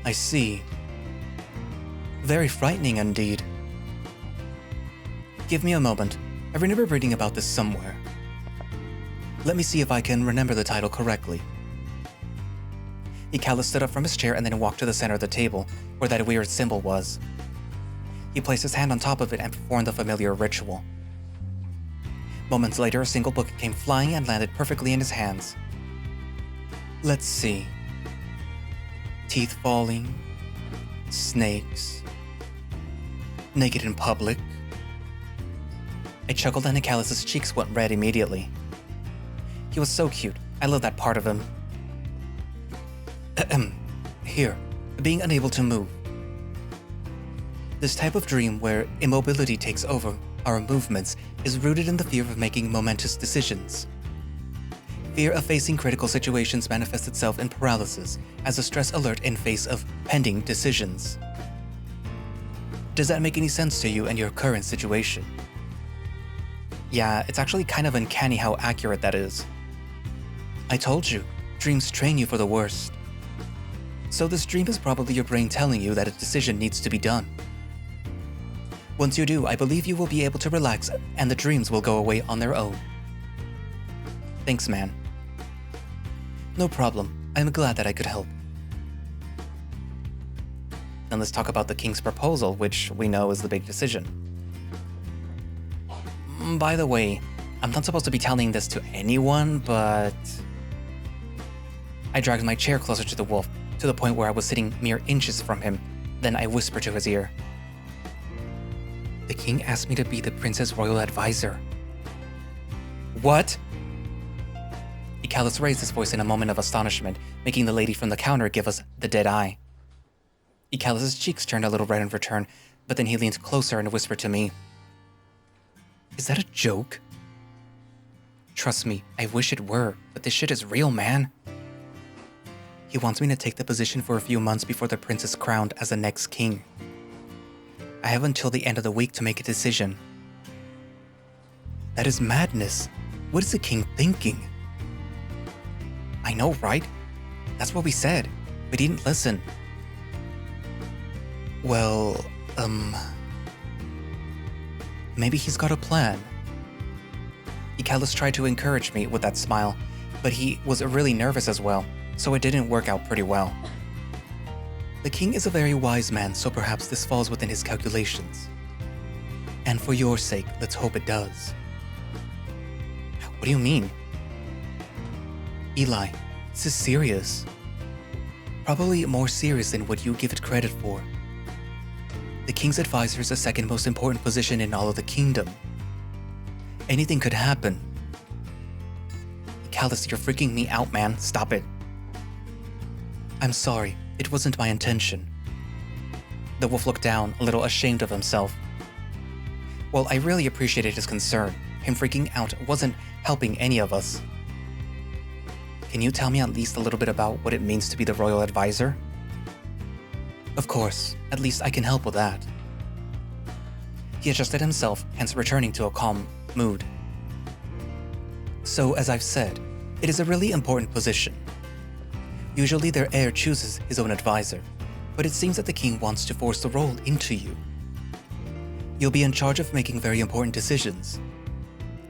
I see. Very frightening indeed. Give me a moment. I remember reading about this somewhere. Let me see if I can remember the title correctly. Ikalis stood up from his chair and then walked to the center of the table, where that weird symbol was. He placed his hand on top of it and performed the familiar ritual. Moments later, a single book came flying and landed perfectly in his hands. Let's see. Teeth falling, snakes, naked in public. I chuckled and Ikalis' cheeks went red immediately. He was so cute. I love that part of him. Here, being unable to move. This type of dream where immobility takes over our movements is rooted in the fear of making momentous decisions. Fear of facing critical situations manifests itself in paralysis as a stress alert in face of pending decisions. Does that make any sense to you in your current situation? Yeah, it's actually kind of uncanny how accurate that is. I told you, dreams train you for the worst. So this dream is probably your brain telling you that a decision needs to be done. Once you do, I believe you will be able to relax and the dreams will go away on their own. Thanks, man. No problem. I'm glad that I could help. Now let's talk about the king's proposal, which we know is the big decision. By the way, I'm not supposed to be telling this to anyone, but... I dragged my chair closer to the wolf, to the point where I was sitting mere inches from him. Then I whispered to his ear. The king asked me to be the prince's royal advisor. What? Ikalis raised his voice in a moment of astonishment, making the lady from the counter give us the dead eye. Ikalis' cheeks turned a little red in return, but then he leaned closer and whispered to me. Is that a joke? Trust me, I wish it were, but this shit is real, man. He wants me to take the position for a few months before the prince is crowned as the next king. I have until the end of the week to make a decision. That is madness. What is the king thinking? I know, right? That's what we said. We didn't listen. Well, maybe he's got a plan. Ikalis tried to encourage me with that smile, but he was really nervous as well, so it didn't work out pretty well. The king is a very wise man, so perhaps this falls within his calculations. And for your sake, let's hope it does. What do you mean? Ehlly, this is serious. Probably more serious than what you give it credit for. The king's advisor is the second most important position in all of the kingdom. Anything could happen. Ikalis, you're freaking me out, man. Stop it. I'm sorry. It wasn't my intention. The wolf looked down, a little ashamed of himself. Well, I really appreciated his concern. Him freaking out wasn't helping any of us. Can you tell me at least a little bit about what it means to be the royal advisor? Of course, at least I can help with that. He adjusted himself, hence returning to a calm mood. So, as I've said, it is a really important position. Usually their heir chooses his own advisor, but it seems that the king wants to force the role into you. You'll be in charge of making very important decisions,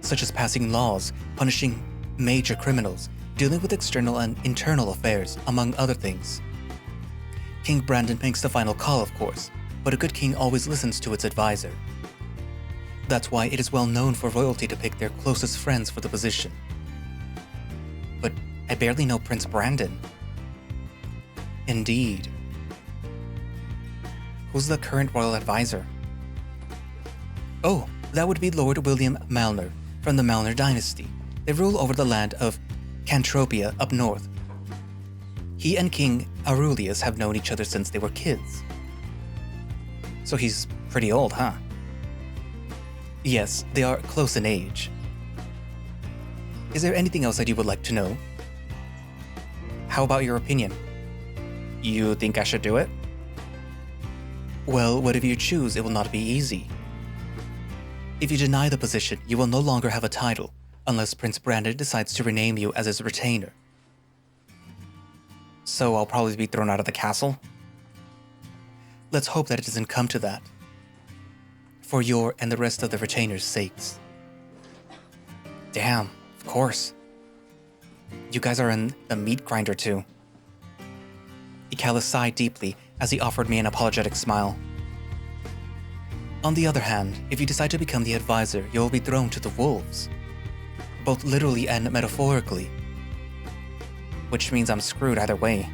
such as passing laws, punishing major criminals, dealing with external and internal affairs, among other things. King Brandon makes the final call, of course, but a good king always listens to its advisor. That's why it is well known for royalty to pick their closest friends for the position. But I barely know Prince Brandon. Indeed. Who's the current royal advisor? Oh, that would be Lord William Malner from the Malner dynasty. They rule over the land of Cantropia up north. He and King Aurelius have known each other since they were kids. So he's pretty old, huh? Yes, they are close in age. Is there anything else that you would like to know? How about your opinion? You think I should do it? Well, whatever you choose, it will not be easy. If you deny the position, you will no longer have a title, unless Prince Brandon decides to rename you as his retainer. So I'll probably be thrown out of the castle? Let's hope that it doesn't come to that. For your and the rest of the retainers' sakes. Damn, of course. You guys are in the meat grinder too. Ikalis sighed deeply as he offered me an apologetic smile. On the other hand, if you decide to become the advisor, you will be thrown to the wolves. Both literally and metaphorically. Which means I'm screwed either way.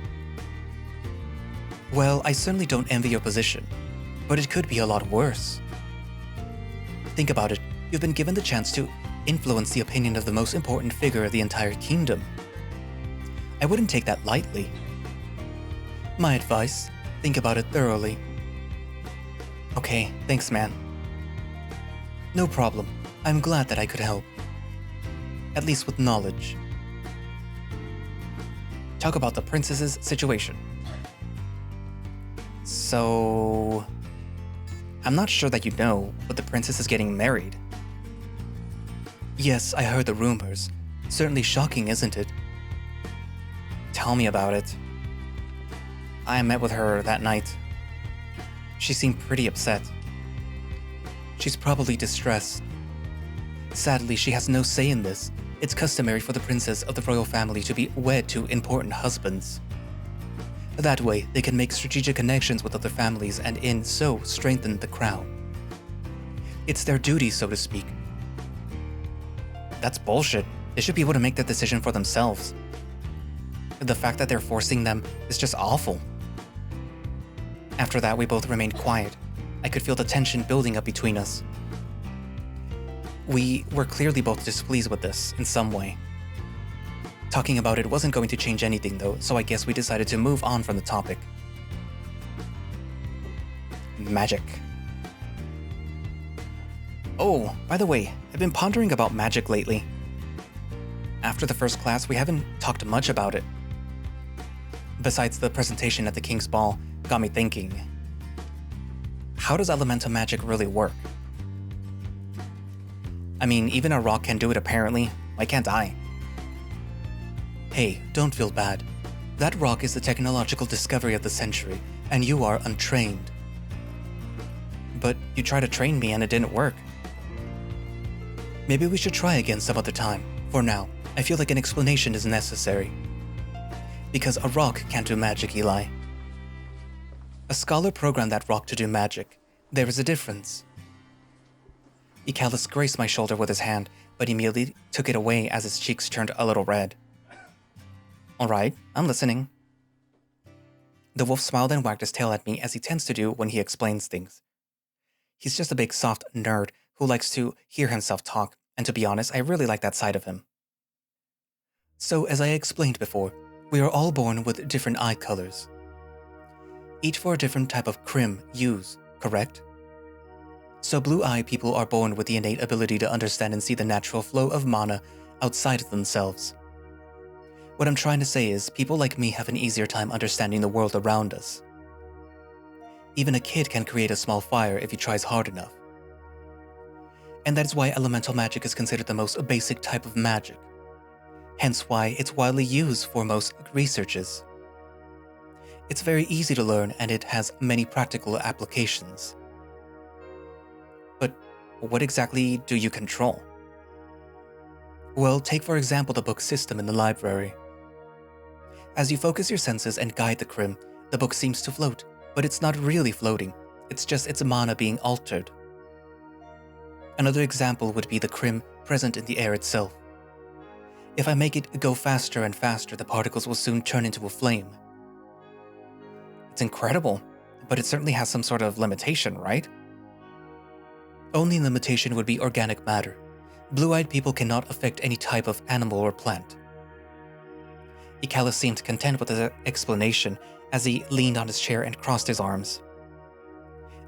Well, I certainly don't envy your position, but it could be a lot worse. Think about it, you've been given the chance to influence the opinion of the most important figure of the entire kingdom. I wouldn't take that lightly. My advice, think about it thoroughly. Okay, thanks man. No problem, I'm glad that I could help. At least with knowledge. Talk about the princess's situation. So... I'm not sure that you know, but the princess is getting married. Yes, I heard the rumors. Certainly shocking, isn't it? Tell me about it. I met with her that night. She seemed pretty upset. She's probably distressed. Sadly, she has no say in this. It's customary for the princess of the royal family to be wed to important husbands. That way, they can make strategic connections with other families and in so strengthen the crown. It's their duty, so to speak. That's bullshit. They should be able to make that decision for themselves. The fact that they're forcing them is just awful. After that, we both remained quiet. I could feel the tension building up between us. We were clearly both displeased with this in some way. Talking about it wasn't going to change anything though, so I guess we decided to move on from the topic. Magic. Oh, by the way, I've been pondering about magic lately. After the first class, we haven't talked much about it. Besides the presentation at the King's Ball, got me thinking. How does elemental magic really work? I mean, even a rock can do it apparently, why can't I? Hey, don't feel bad. That rock is the technological discovery of the century, and you are untrained. But you tried to train me and it didn't work. Maybe we should try again some other time. For now, I feel like an explanation is necessary. Because a rock can't do magic, Ehlly. A scholar programmed that rock to do magic. There is a difference. Ikalis graced my shoulder with his hand, but immediately took it away as his cheeks turned a little red. Alright, I'm listening. The wolf smiled and wagged his tail at me as he tends to do when he explains things. He's just a big soft nerd who likes to hear himself talk, and to be honest, I really like that side of him. So, as I explained before, we are all born with different eye colors. Each for a different type of crim use, correct? So blue-eye people are born with the innate ability to understand and see the natural flow of mana outside of themselves. What I'm trying to say is, people like me have an easier time understanding the world around us. Even a kid can create a small fire if he tries hard enough. And that is why elemental magic is considered the most basic type of magic, hence why it's widely used for most researches. It's very easy to learn and it has many practical applications. But what exactly do you control? Well, take for example the book system in the library. As you focus your senses and guide the crim, the book seems to float, but it's not really floating, it's just its mana being altered. Another example would be the crim present in the air itself. If I make it go faster and faster, the particles will soon turn into a flame. It's incredible, but it certainly has some sort of limitation, right? Only limitation would be organic matter. Blue-eyed people cannot affect any type of animal or plant. Ikalis seemed content with his explanation as he leaned on his chair and crossed his arms.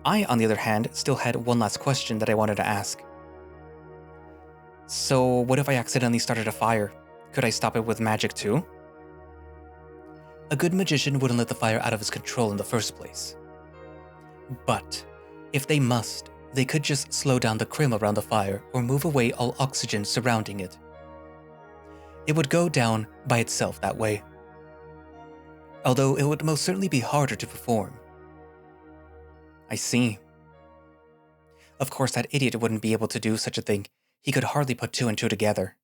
I, on the other hand, still had one last question that I wanted to ask. So, what if I accidentally started a fire? Could I stop it with magic too? A good magician wouldn't let the fire out of his control in the first place. But, if they must, they could just slow down the crim around the fire or move away all oxygen surrounding it. It would go down by itself that way. Although it would most certainly be harder to perform. I see. Of course, that idiot wouldn't be able to do such a thing. He could hardly put two and two together.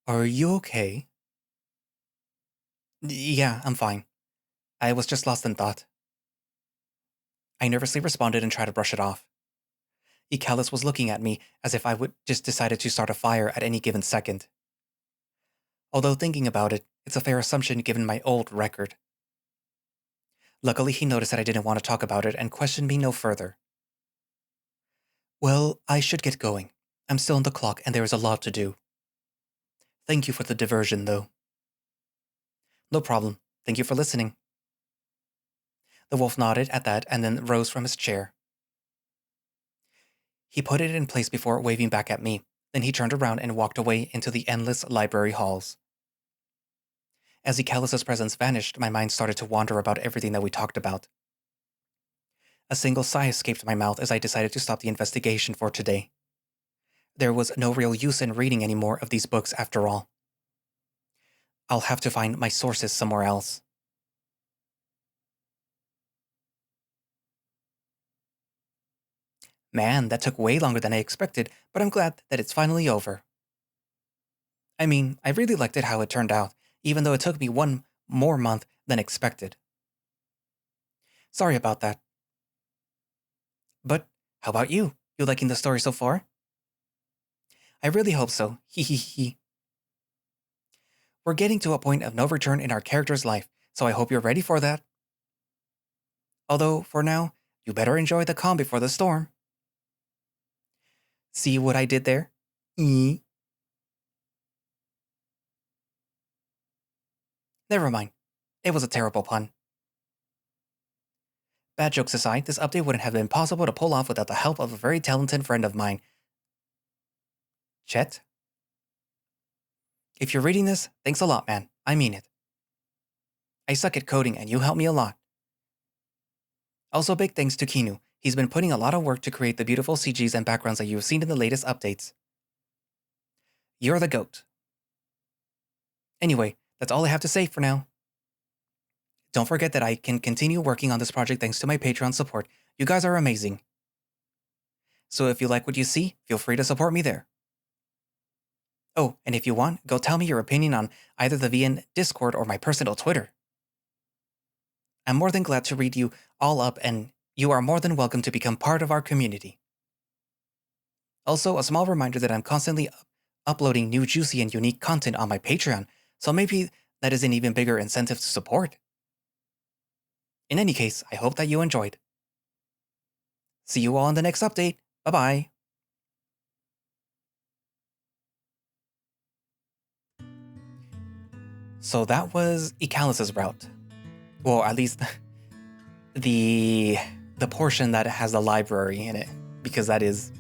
Are you okay? Yeah, I'm fine. I was just lost in thought. I nervously responded and tried to brush it off. Ikalis was looking at me as if I would just decided to start a fire at any given second. Although thinking about it, it's a fair assumption given my old record. Luckily, he noticed that I didn't want to talk about it and questioned me no further. Well, I should get going. I'm still on the clock and there is a lot to do. Thank you for the diversion, though. No problem. Thank you for listening. The wolf nodded at that and then rose from his chair. He put it in place before waving back at me. Then he turned around and walked away into the endless library halls. As Ikalis' presence vanished, my mind started to wander about everything that we talked about. A single sigh escaped my mouth as I decided to stop the investigation for today. There was no real use in reading any more of these books after all. I'll have to find my sources somewhere else. Man, that took way longer than I expected, but I'm glad that it's finally over. I mean, I really liked it how it turned out, even though it took me one more month than expected. Sorry about that. But how about you? You liking the story so far? I really hope so. Hee. We're getting to a point of no return in our character's life, so I hope you're ready for that. Although, for now, you better enjoy the calm before the storm. See what I did there? Never mind. It was a terrible pun. Bad jokes aside, this update wouldn't have been possible to pull off without the help of a very talented friend of mine. Chet? If you're reading this, thanks a lot, man. I mean it. I suck at coding and you help me a lot. Also big thanks to Kinu. He's been putting a lot of work to create the beautiful CGs and backgrounds that you've seen in the latest updates. You're the GOAT. Anyway, that's all I have to say for now. Don't forget that I can continue working on this project thanks to my Patreon support. You guys are amazing. So if you like what you see, feel free to support me there. Oh, and if you want, go tell me your opinion on either the VN Discord or my personal Twitter. I'm more than glad to read you all up, and you are more than welcome to become part of our community. Also, a small reminder that I'm constantly uploading new juicy and unique content on my Patreon, so maybe that is an even bigger incentive to support. In any case, I hope that you enjoyed. See you all in the next update. Bye-bye. So that was Ikalis' route. Well, at least the portion that has the library in it, because that is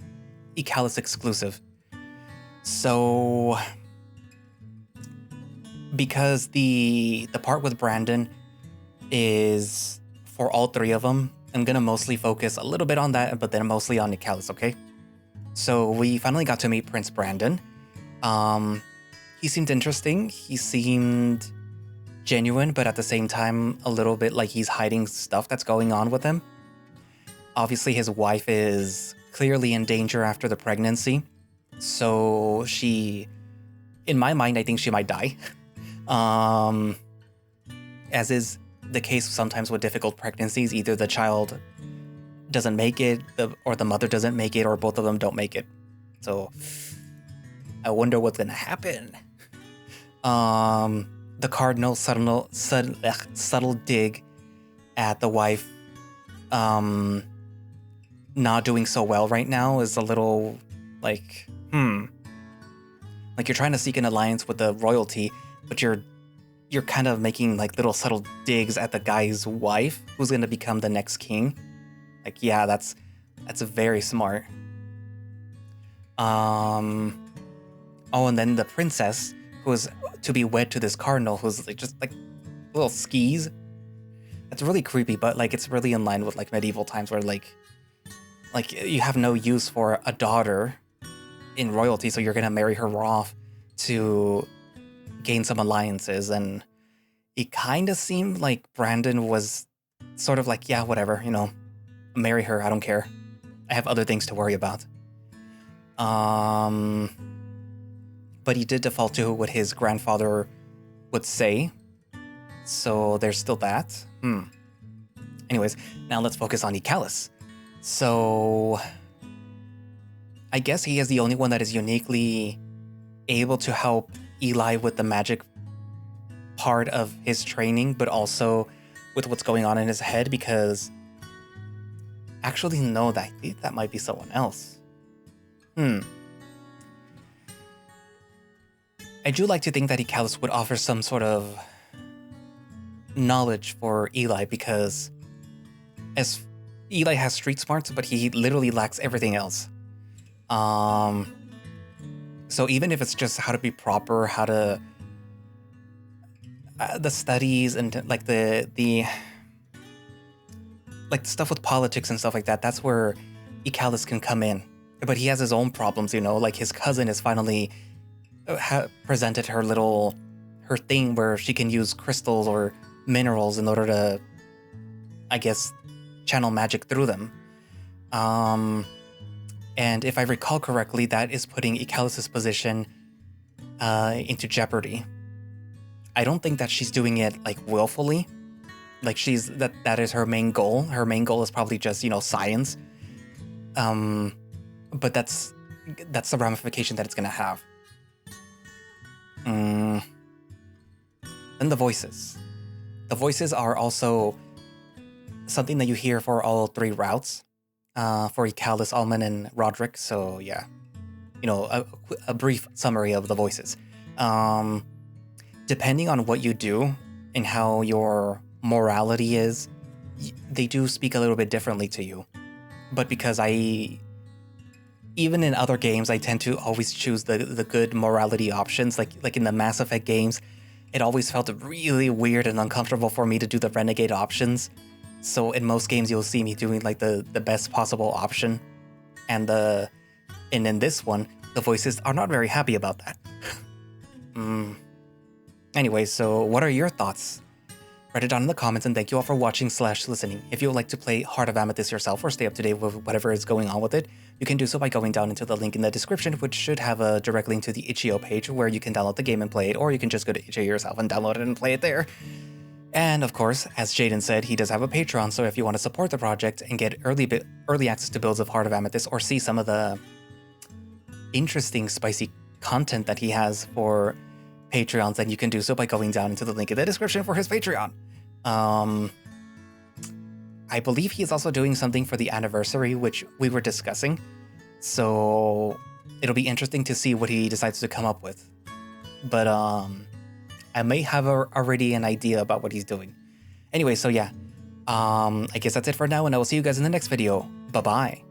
Ikalis exclusive. So because the part with Brandon is for all three of them, I'm gonna mostly focus a little bit on that, but then mostly on Ikalis, okay? So we finally got to meet Prince Brandon. he seemed interesting. He seemed genuine, but at the same time, a little bit like he's hiding stuff that's going on with him. Obviously, his wife is clearly in danger after the pregnancy. So she, in my mind, I think she might die. As is the case sometimes with difficult pregnancies, either the child doesn't make it, or the mother doesn't make it, or both of them don't make it. So I wonder what's gonna happen. The cardinal subtle dig at the wife not doing so well right now is a little like, like you're trying to seek an alliance with the royalty, but you're kind of making like little subtle digs at the guy's wife who's going to become the next king. Like, yeah, that's very smart. Oh, and then the princess who is to be wed to this cardinal who's like just like little skis. It's really creepy, but like it's really in line with like medieval times where like you have no use for a daughter in royalty, so you're gonna marry her off to gain some alliances. And it kind of seemed like Brandon was sort of like, yeah, whatever, you know, marry her, I don't care. I have other things to worry about. But he did default to what his grandfather would say. So there's still that. Anyways, now let's focus on Ikalis. So I guess he is the only one that is uniquely able to help Ehlly with the magic part of his training, but also with what's going on in his head, because actually, no, I think that might be someone else. I do like to think that Ikalis would offer some sort of knowledge for Ehlly, because as Ehlly has street smarts, but he literally lacks everything else. So even if it's just how to be proper, how to the studies and like the like stuff with politics and stuff like that, that's where Ikalis can come in. But he has his own problems, you know, like his cousin has finally presented her thing where she can use crystals or minerals in order to, I guess, channel magic through them. And if I recall correctly, that is putting Ikalis' position into jeopardy. I don't think that she's doing it like willfully. Like that is her main goal. Her main goal is probably just, you know, science. But that's the ramification that it's gonna have. And the voices. The voices are also something that you hear for all three routes. For Ikalis, Alman, and Roderick. So yeah, you know, a brief summary of the voices. Depending on what you do and how your morality is, they do speak a little bit differently to you. But because even in other games, I tend to always choose the good morality options. Like in the Mass Effect games, it always felt really weird and uncomfortable for me to do the renegade options. So in most games, you'll see me doing like the best possible option. And in this one, the voices are not very happy about that. Anyway, so what are your thoughts? Write it down in the comments, and thank you all for watching / listening. If you would like to play Heart of Amethyst yourself or stay up to date with whatever is going on with it, you can do so by going down into the link in the description, which should have a direct link to the itch.io page where you can download the game and play it, or you can just go to itch.io yourself and download it and play it there. And of course, as Jaden said, he does have a Patreon, so if you want to support the project and get early access to builds of Heart of Amethyst, or see some of the interesting, spicy content that he has for Patreons, then you can do so by going down into the link in the description for his Patreon. I believe he is also doing something for the anniversary, which we were discussing, so it'll be interesting to see what he decides to come up with. But I may have already an idea about what he's doing. Anyway, so yeah, I guess that's it for now, and I will see you guys in the next video. Bye-bye.